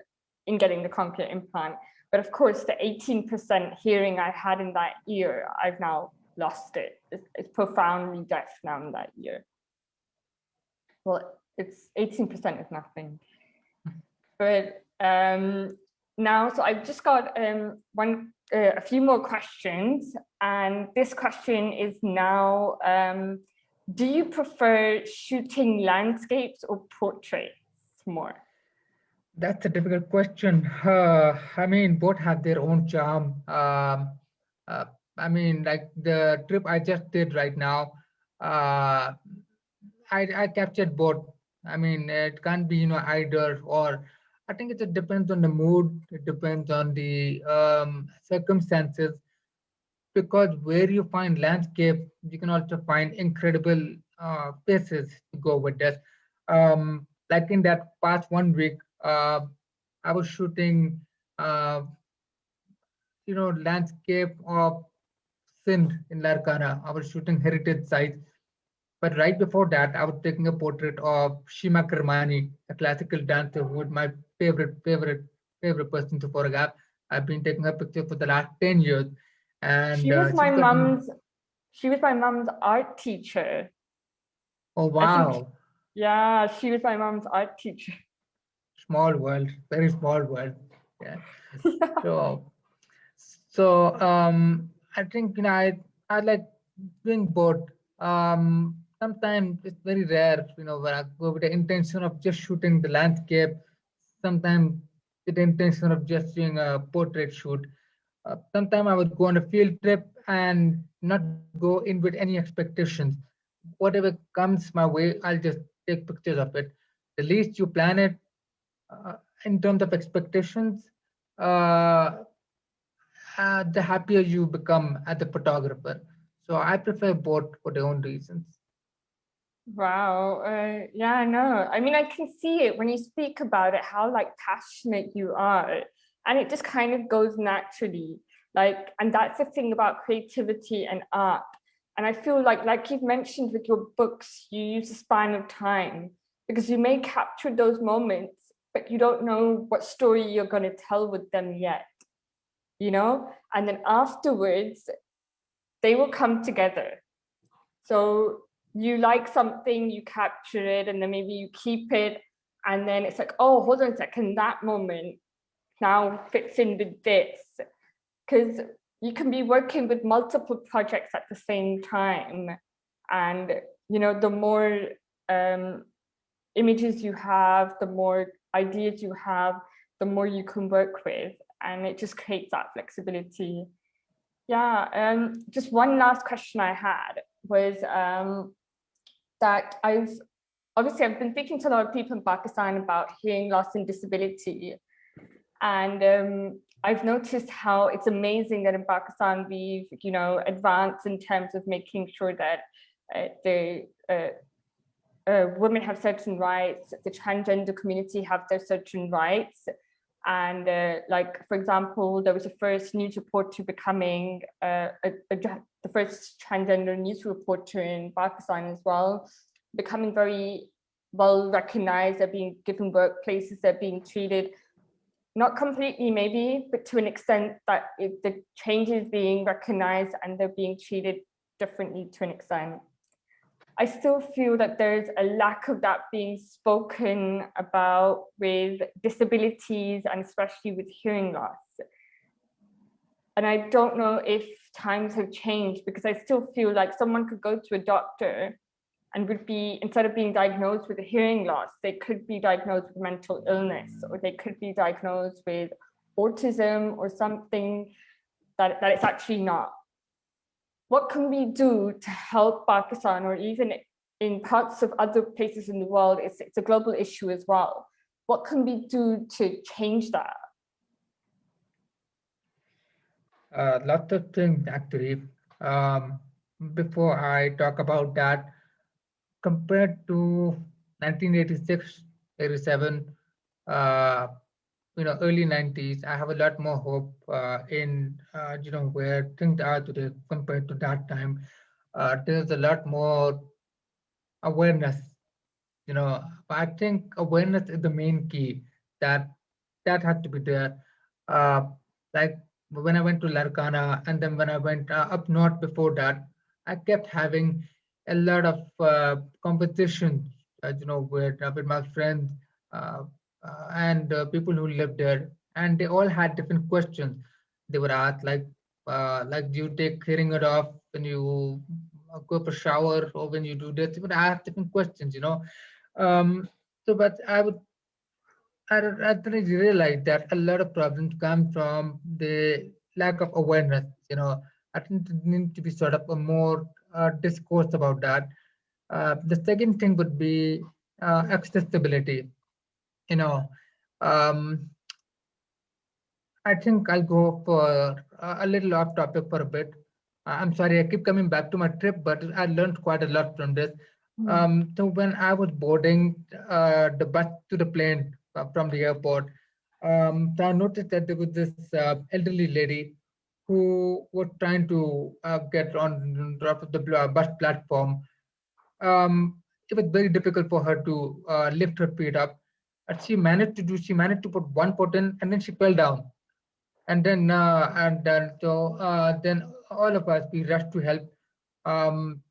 in getting the cochlear implant. But of course, the 18% hearing I had in that ear, I've now lost it. It's profoundly deaf now in that ear. Well, it's 18% is nothing. But now, so I've just got a few more questions, and this question is now, do you prefer shooting landscapes or portraits more? That's a difficult question. I mean, both have their own charm. I mean, like the trip I just did right now, I captured both. I mean, it can't be, either or. I think it depends on the mood, it depends on the circumstances, because where you find landscape, you can also find incredible places to go with this. Like in that past 1 week, I was shooting, uh, landscape of Sindh in Larkana. I was shooting heritage sites. But right before that, I was taking a portrait of Shima Kermani, a classical dancer who was my favorite person to photograph. I've been taking her picture for the last 10 years. And She was she's my got, mom's, she was my mom's art teacher. oh, I think, wow, yeah, she was my mom's art teacher. small world, very small world. Yeah. Yeah. So, I think, I like doing both. Sometimes it's very rare, where I go with the intention of just shooting the landscape. Sometimes with the intention of just doing a portrait shoot. Sometimes I would go on a field trip and not go in with any expectations. Whatever comes my way, I'll just take pictures of it. The least you plan it, uh, in terms of expectations, uh, the happier you become as a photographer. So I prefer both for their own reasons. Wow. Yeah, I know. I mean, I can see it when you speak about it, how like passionate you are. And it just kind of goes naturally. Like, and that's the thing about creativity and art. And I feel like you've mentioned with your books, you use the span of time because you may capture those moments, but you don't know what story you're going to tell with them yet, you know? And then afterwards, they will come together. So you like something, you capture it, and then maybe you keep it. And then it's like, oh, hold on a second, that moment now fits in with this. Because you can be working with multiple projects at the same time. And, the more images you have, the more ideas you have, the more you can work with. And it just creates that flexibility. Yeah, just one last question I had was that I've been speaking to a lot of people in Pakistan about hearing loss and disability. And I've noticed how it's amazing that in Pakistan we've, advanced in terms of making sure that the women have certain rights, the transgender community have their certain rights. And like, for example, there was a first news reporter becoming the first transgender news reporter in Pakistan as well, becoming very well recognized. They're being given workplaces, they're being treated, not completely maybe, but to an extent that the change is being recognized and they're being treated differently to an extent. I still feel that there's a lack of that being spoken about with disabilities and especially with hearing loss. And I don't know if times have changed, because I still feel like someone could go to a doctor and would be, instead of being diagnosed with a hearing loss, they could be diagnosed with mental illness, or they could be diagnosed with autism or something that it's actually not. What can we do to help Pakistan, or even in parts of other places in the world? It's a global issue as well. What can we do to change that? Lots of things actually. Um, Before I talk about that, compared to 1986, 87, uh, early 90s, I have a lot more hope in, where things are today compared to that time. There's a lot more awareness. I think awareness is the main key, that that had to be there. Uh, like when I went to Larkana, and then when I went up north before that, I kept having a lot of competition, with my friends, uh, and people who lived there, and they all had different questions. They would ask like, do you take hearing it off when you go for shower, or when you do this? They would ask different questions. Um, but I really realized that a lot of problems come from the lack of awareness. I think there needs to be sort of a more discourse about that. The second thing would be accessibility. You know, Um, I think I'll go for a little off topic for a bit. I'm sorry, I keep coming back to my trip, but I learned quite a lot from this. So when I was boarding the bus to the plane from the airport, so I noticed that there was this elderly lady who was trying to get on drop of the bus platform. It was very difficult for her to lift her feet up. And she managed to put one foot in, and then she fell down. And then all of us, we rushed to help. Um,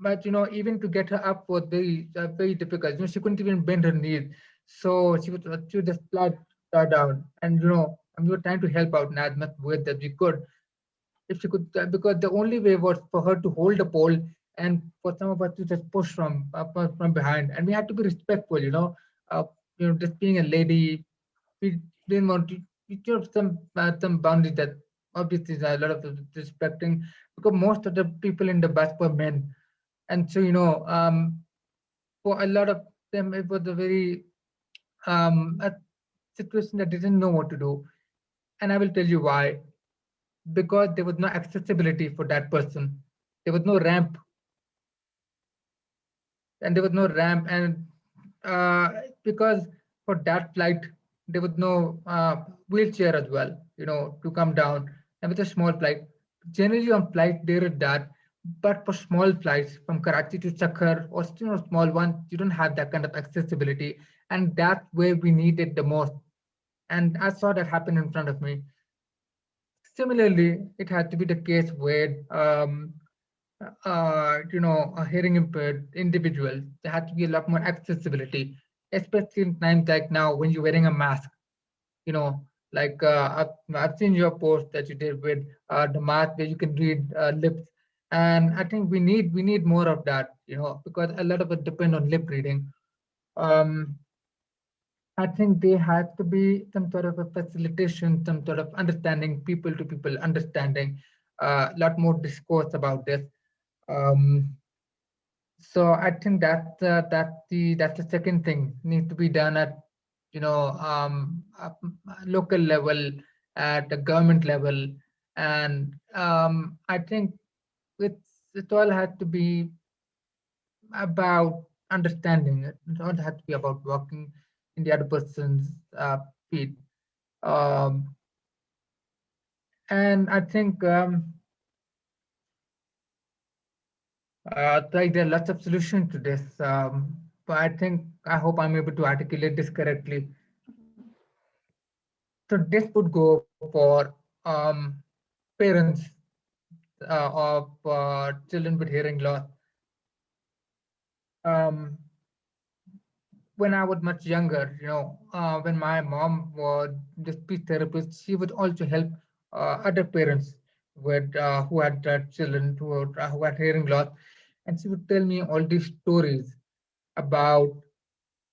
but even to get her up was very difficult. She couldn't even bend her knees, so she was just flat down. And we were trying to help out in as much way that we could, if she could, because the only way was for her to hold the pole and for some of us to just push from behind, and we had to be respectful. Just being a lady, we didn't want to. We have some boundaries that obviously there are a lot of respecting, because most of the people in the bus were men, and so for a lot of them it was a very a situation that they didn't know what to do, and I will tell you why. Because there was no accessibility for that person. There was no ramp, and uh, because for that flight there was no wheelchair as well, to come down. And with a small flight, generally on flight there is that, but for small flights from Karachi to Sakhar, or small ones, you don't have that kind of accessibility, and that's where we need it the most. And I saw that happen in front of me. Similarly, it had to be the case where a hearing impaired individual, there had to be a lot more accessibility, especially in times like now when you're wearing a mask. You know, like I've seen your post that you did with the mask where you can read lips, and I think we need more of that. Because a lot of it depend on lip reading. Um, I think there has to be some sort of a facilitation, some sort of understanding, people to people understanding, a lot more discourse about this. Um, so I think that's the second thing needs to be done at local level, at the government level, and I think it all has to be about understanding. It all has to be about walking in the other person's feet. Um, and I think like there are lots of solutions to this, but I hope I'm able to articulate this correctly. So this would go for parents of children with hearing loss. Um, when I was much younger, when my mom was the speech therapist, she would also help other parents who had children who had hearing loss, and she would tell me all these stories about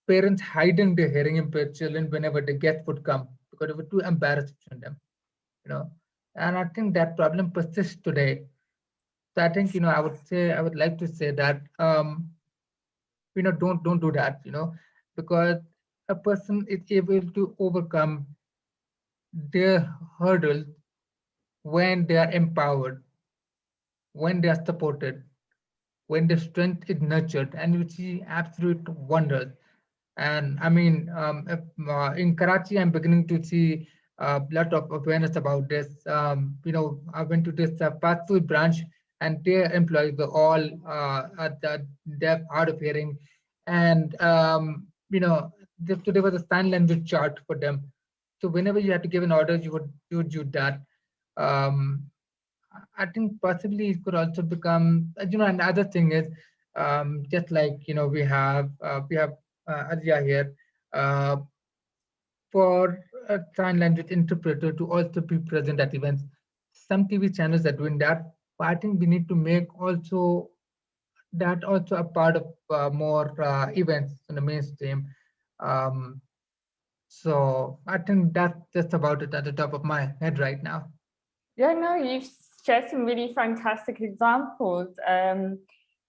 parents hiding their hearing impaired children whenever the guests would come because they were too embarrassed to them. You know, and I think that problem persists today. So I think I would like to say that don't do that, because a person is able to overcome their hurdles when they are empowered, when they are supported, when the strength is nurtured, and you see absolute wonders. And I mean, in Karachi, I'm beginning to see a lot of awareness about this. I went to this fast food branch, and their employees were all at the deaf, hard of hearing, and so there was a sign language chart for them. So whenever you had to give an order, you would do that. Um, I think possibly it could also become, another thing is, just like, we have Arya here, uh, for a sign language interpreter to also be present at events. Some TV channels are doing that, but I think we need to make also that also a part of more events in the mainstream. Um, so I think that's just about it at the top of my head right now. Yeah, no, you've shared some really fantastic examples. And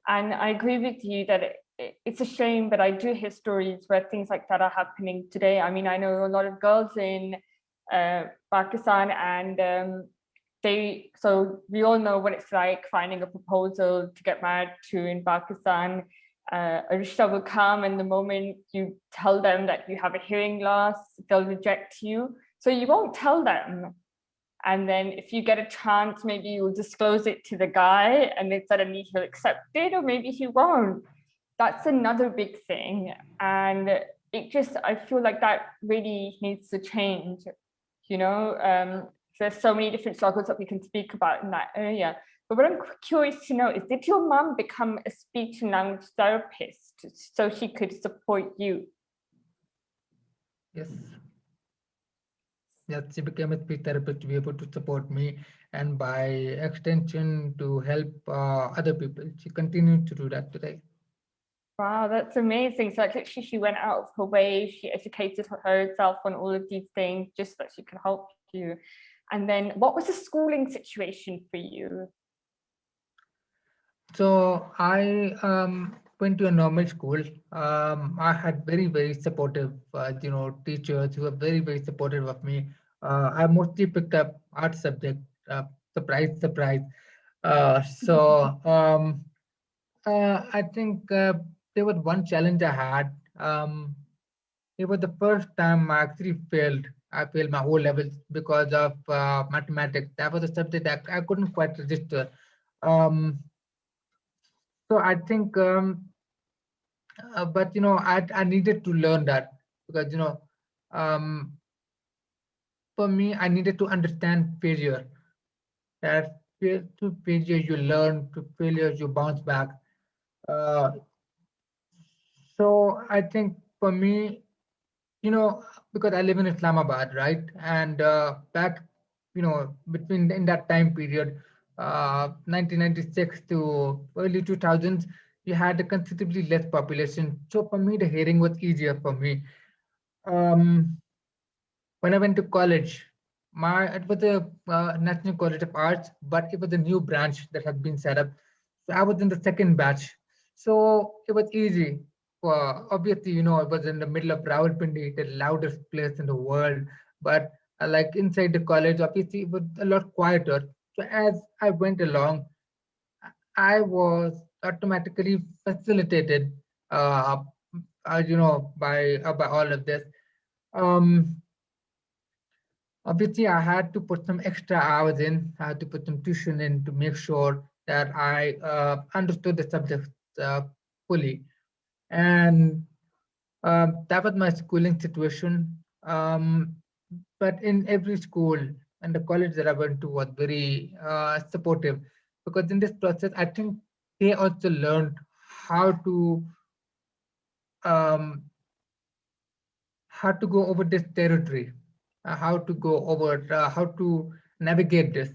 I agree with you that it's a shame, but I do hear stories where things like that are happening today. I mean, I know a lot of girls in Pakistan, and so we all know what it's like finding a proposal to get married to in Pakistan. A rishta will come, and the moment you tell them that you have a hearing loss, they'll reject you. So you won't tell them. And then if you get a chance, maybe you'll disclose it to the guy, and then suddenly he'll accept it, or maybe he won't. That's another big thing. And I feel like that really needs to change, you know? There's so many different struggles that we can speak about in that area. But what I'm curious to know is, did your mum become a speech and language therapist so she could support you? Yes. Yes, she became a speech therapist to be able to support me, and by extension to help other people. She continued to do that today. Wow, that's amazing. So like, literally she went out of her way, she educated herself on all of these things just so that she could help you. And then what was the schooling situation for you? So I went to a normal school. I had very, very supportive, teachers who were very, very supportive of me. I mostly picked up art subject. Surprise, surprise. So I think there was one challenge I had. It was the first time I actually failed. I failed my O levels because of mathematics. That was a subject that I couldn't quite register. Um, so I think, but I needed to learn that because um, for me, I needed to understand failure. That to failure you learn, to failure you bounce back. Uh, so I think for me, because I live in Islamabad, right? And back, between in that time period, 1996 to early 2000s, you had a considerably less population. So for me, the hearing was easier for me. Um, when I went to college, it was a National College of Arts, but it was a new branch that had been set up. So I was in the second batch. So it was easy. Obviously, it was in the middle of Rawalpindi, the loudest place in the world. But like inside the college, obviously, it was a lot quieter. So as I went along, I was automatically facilitated, by all of this. Um, Obviously, I had to put some extra hours in. I had to put some tuition in to make sure that I understood the subject fully. And that was my schooling situation. But in every school and the college that I went to was very supportive, because in this process, I think they also learned how to um, go over this territory, how to navigate this.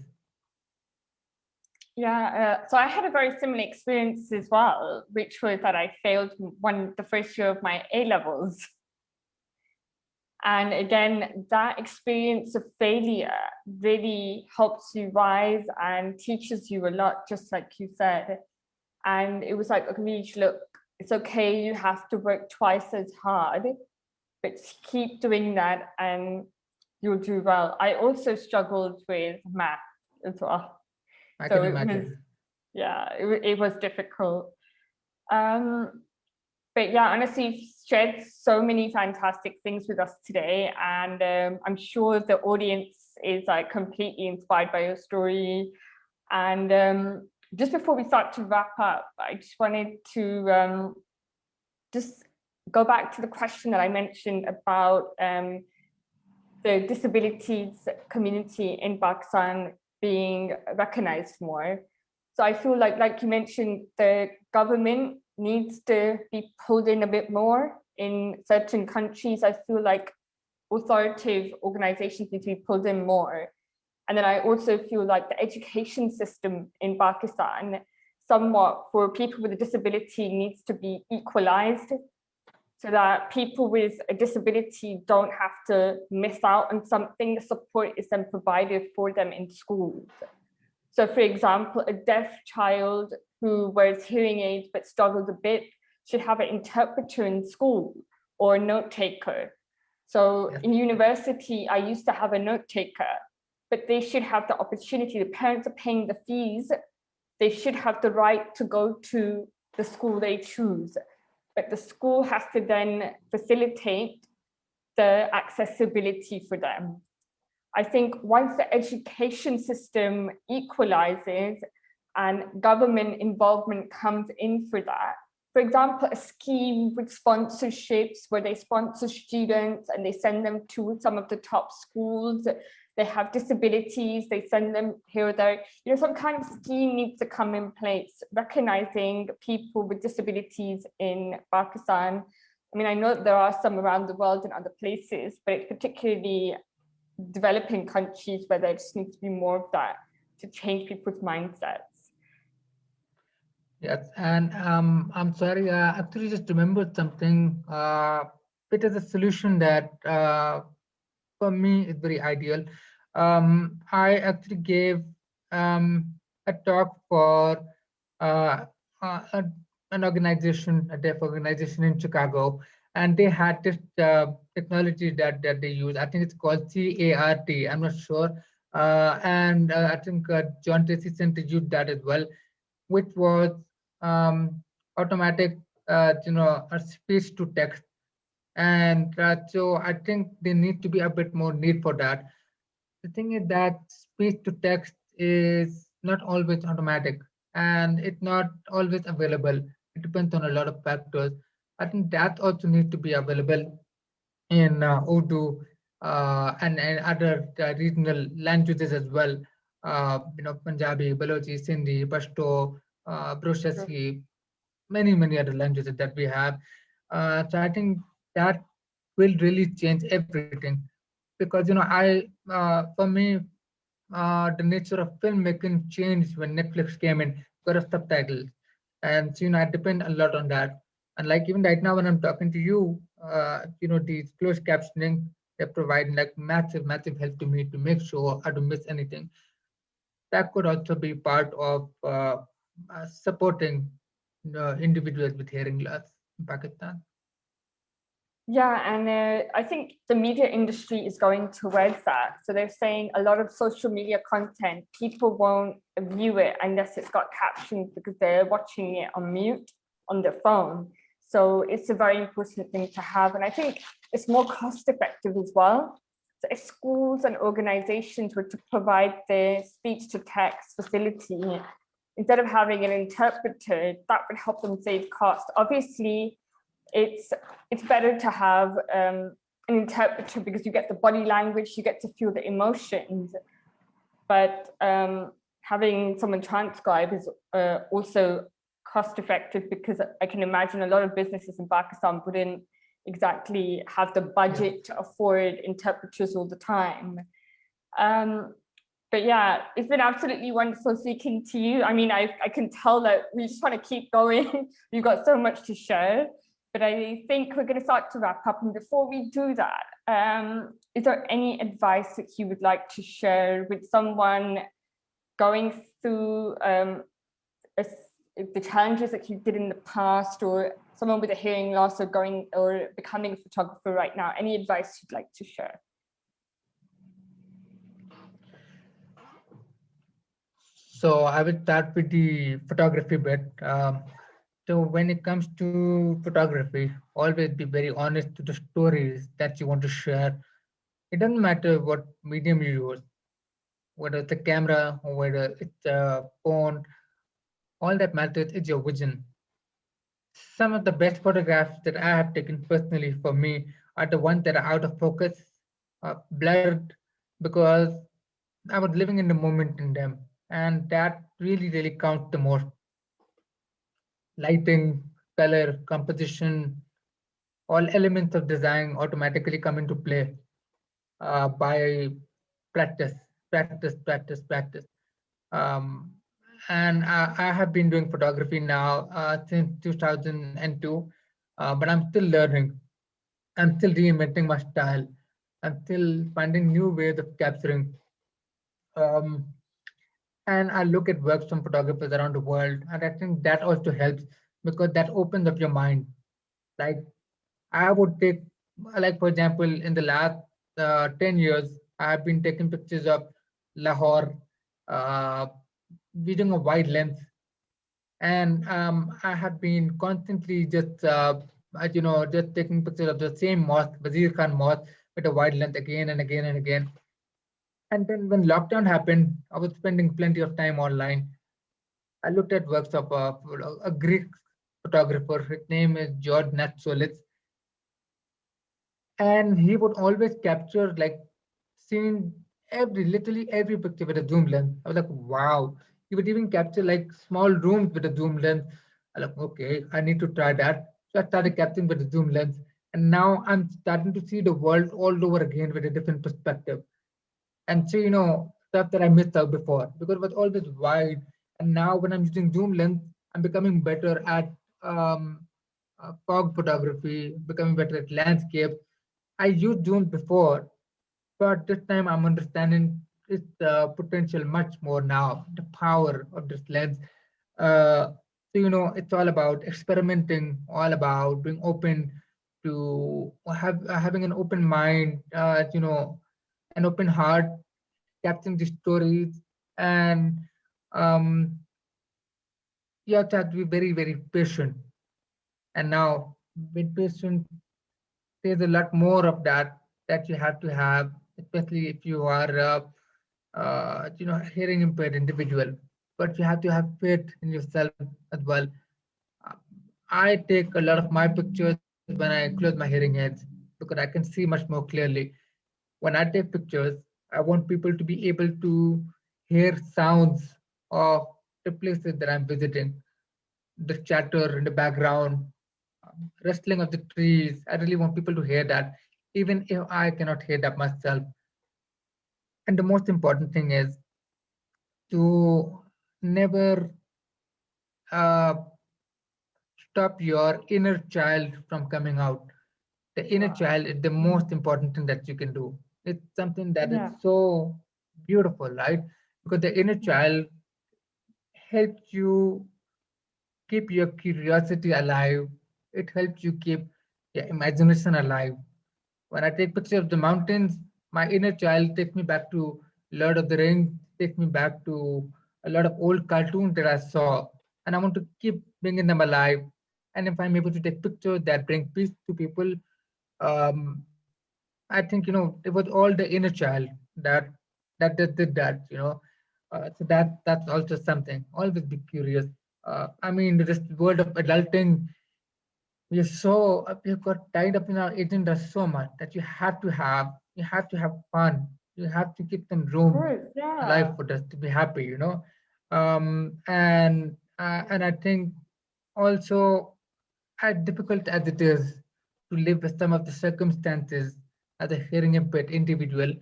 Yeah, so I had a very similar experience as well, which was that I failed the first year of my A levels. And again, that experience of failure really helps you rise and teaches you a lot, just like you said. And it was like, Reej, look, it's okay, you have to work twice as hard, but keep doing that and you'll do well. I also struggled with math as well. I can imagine. It was difficult. But yeah, honestly, you've shared so many fantastic things with us today, and I'm sure the audience is like completely inspired by your story. And just before we start to wrap up, I just wanted to just go back to the question that I mentioned about the disabilities community in Pakistan being recognized more. So I feel like you mentioned, the government needs to be pulled in a bit more. In certain countries, I feel like authoritative organizations need to be pulled in more. And then I also feel like the education system in Pakistan, somewhat for people with a disability, needs to be equalized, so that people with a disability don't have to miss out on something. The support is then provided for them in schools. So for example, a deaf child who wears hearing aids but struggles a bit should have an interpreter in school or a note taker. So in university, I used to have a note taker, but they should have the opportunity. The parents are paying the fees. They should have the right to go to the school they choose, but the school has to then facilitate the accessibility for them. I think once the education system equalizes and government involvement comes in for that, for example, a scheme with sponsorships where they sponsor students and they send them to some of the top schools, they have disabilities, they send them here or there, some kind of scheme needs to come in place, recognizing people with disabilities in Pakistan. I mean, I know there are some around the world in other places, but it's particularly developing countries where there just needs to be more of that to change people's mindsets. Yes, and I'm sorry, I actually just remembered something. It is a solution that for me is very ideal. I actually gave a talk for uh, an organization, a deaf organization in Chicago, and they had this technology that they use. I think it's called CART. I'm not sure, and I think John Tracy Center used that as well, which was automatic, speech to text. And so I think there need to be a bit more need for that. The thing is that speech to text is not always automatic and it's not always available. It depends on a lot of factors. I think that also needs to be available in Urdu and other regional languages as well. Punjabi, Balochi, Sindhi, Pashto, Brushasi, many other languages that we have. So I think that will really change everything, because for me, the nature of filmmaking changed when Netflix came in because of subtitles, and so, I depend a lot on that. And like even right now when I'm talking to you, these closed captioning, they provide like massive help to me to make sure I don't miss anything. That could also be part of supporting individuals with hearing loss in Pakistan. Yeah, and I think the media industry is going towards that. So they're saying a lot of social media content, people won't view it unless it's got captions because they're watching it on mute on their phone. So it's a very important thing to have. And I think it's more cost effective as well. So if schools and organizations were to provide the speech to text facility, instead of having an interpreter, that would help them save cost. Obviously, it's better to have an interpreter because you get the body language, you get to feel the emotions. But having someone transcribe is also cost effective, because I can imagine a lot of businesses in Pakistan wouldn't exactly have the budget to afford interpreters all the time. But yeah, it's been absolutely wonderful speaking to you. I mean, I can tell that we just want to keep going. We've got so much to share. But I think we're going to start to wrap up. And before we do that, is there any advice that you would like to share with someone going through the challenges that you did in the past, or someone with a hearing loss or becoming a photographer right now? Any advice you'd like to share? So I will start with the photography bit. So when it comes to photography, always be very honest to the stories that you want to share. It doesn't matter what medium you use, whether it's a camera or whether it's a phone. All that matters is your vision. Some of the best photographs that I have taken personally for me are the ones that are out of focus, blurred, because I was living in the moment in them. And that really counts the most. Lighting, color, composition, all elements of design automatically come into play by practice, practice. Um, and I have been doing photography now since 2002, but I'm still learning. I'm still reinventing my style. I'm still finding new ways of capturing. Um, and I look at works from photographers around the world, and I think that also helps because that opens up your mind. Like I would take, like for example, in the last 10 years, I have been taking pictures of Lahore uh, using a wide lens, and I have been constantly just, just taking pictures of the same mosque, Wazir Khan Mosque, with a wide lens again and again and again. And then when lockdown happened, I was spending plenty of time online. I looked at works of a Greek photographer. His name is George Natsolis, and he would always capture like seeing literally every picture with a zoom lens. I was like, wow. He would even capture like small rooms with a zoom lens. I was like, okay, I need to try that. So I started capturing with a zoom lens, and now I'm starting to see the world all over again with a different perspective. And so, stuff that I missed out before because it was always wide. And now when I'm using zoom lens, I'm becoming better at um, fog photography, becoming better at landscape. I used zoom before, but this time I'm understanding its potential much more now, the power of this lens. It's all about experimenting, all about being open to having an open mind, an open heart, capturing the stories, and um, you have to be very, very patient. And now, with patience, there's a lot more of that you have to have, especially if you are, hearing impaired individual. But you have to have faith in yourself as well. Uh, I take a lot of my pictures when I close my hearing aids because I can see much more clearly. When I take pictures, I want people to be able to hear sounds of the places that I'm visiting, the chatter in the background, rustling of the trees. I really want people to hear that, even if I cannot hear that myself. And the most important thing is to never uh, stop your inner child from coming out. The inner Wow. child is the most important thing that you can do. It's something that is Yeah. so beautiful, right? Because the inner child helps you keep your curiosity alive. It helps you keep your imagination alive. When I take pictures of the mountains, my inner child takes me back to Lord of the Rings, takes me back to a lot of old cartoons that I saw, and I want to keep bringing them alive. And if I'm able to take pictures that bring peace to people, um, I think it was all the inner child that that did that. So that's also something. Always be curious. I mean, this world of adulting, we've got tied up in our agenda so much that you have to have fun. You have to keep some Of room course. alive Yeah. for us to be happy. And I think also, as difficult as it is to live with some of the circumstances as a hearing impaired individual,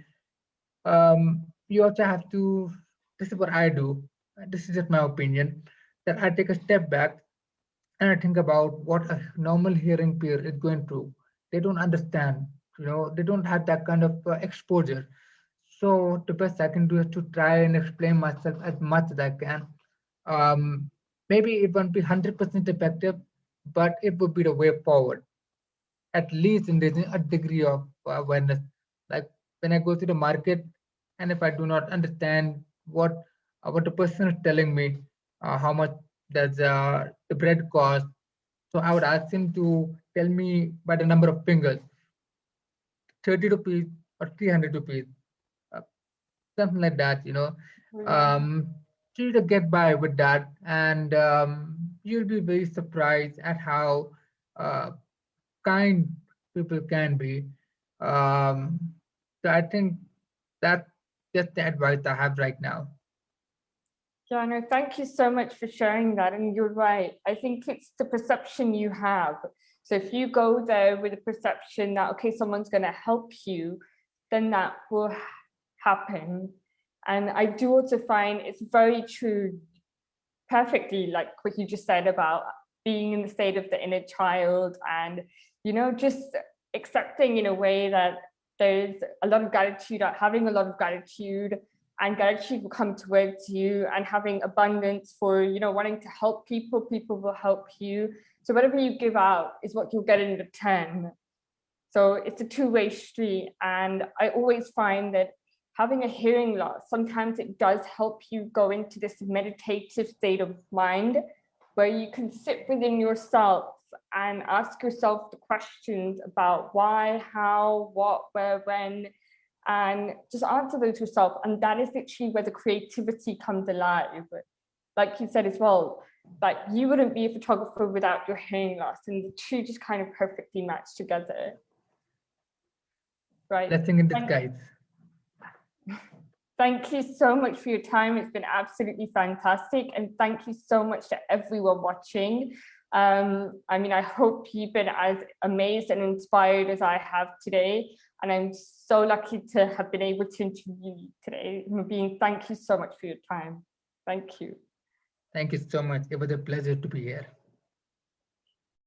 you also have to. This is what I do. This is just my opinion. That I take a step back and I think about what a normal hearing peer is going through. They don't understand, they don't have that kind of exposure. So the best I can do is to try and explain myself as much as I can. Um, Maybe it won't be 100% effective, but it would be the way forward, at least in raising a degree of awareness. Like when I go to the market, and if I do not understand what the person is telling me, how much does the bread cost, so I would ask him to tell me by the number of fingers, 30 rupees or 300 rupees, uh, something like that. Yeah. Um, so you to get by with that, and you'll be very surprised at how uh, kind people can be. Um, so I think that's just the advice I have right now. Yeah, no, thank you so much for sharing that. And you're right. I think it's the perception you have. So if you go there with a perception that, okay, someone's going to help you, then that will happen. And I do also find it's very true, perfectly like what you just said about being in the state of the inner child and, just accepting in a way that there's a lot of gratitude, having a lot of gratitude, and gratitude will come towards you, and having abundance for, you know, wanting to help people, people will help you. So whatever you give out is what you'll get in return. So it's a two-way street. And I always find that having a hearing loss, sometimes it does help you go into this meditative state of mind where you can sit within yourself and ask yourself the questions about why, how, what, where, when, and just answer those yourself. And that is literally where the creativity comes alive. Like you said as well, like you wouldn't be a photographer without your hearing loss, and the two just kind of perfectly match together. Right. Blessing in disguise. Thank you so much for your time. It's been absolutely fantastic. And thank you so much to everyone watching. I mean, I hope you've been as amazed and inspired as I have today. And I'm so lucky to have been able to interview you today. Mobeen, thank you so much for your time. Thank you. Thank you so much. It was a pleasure to be here.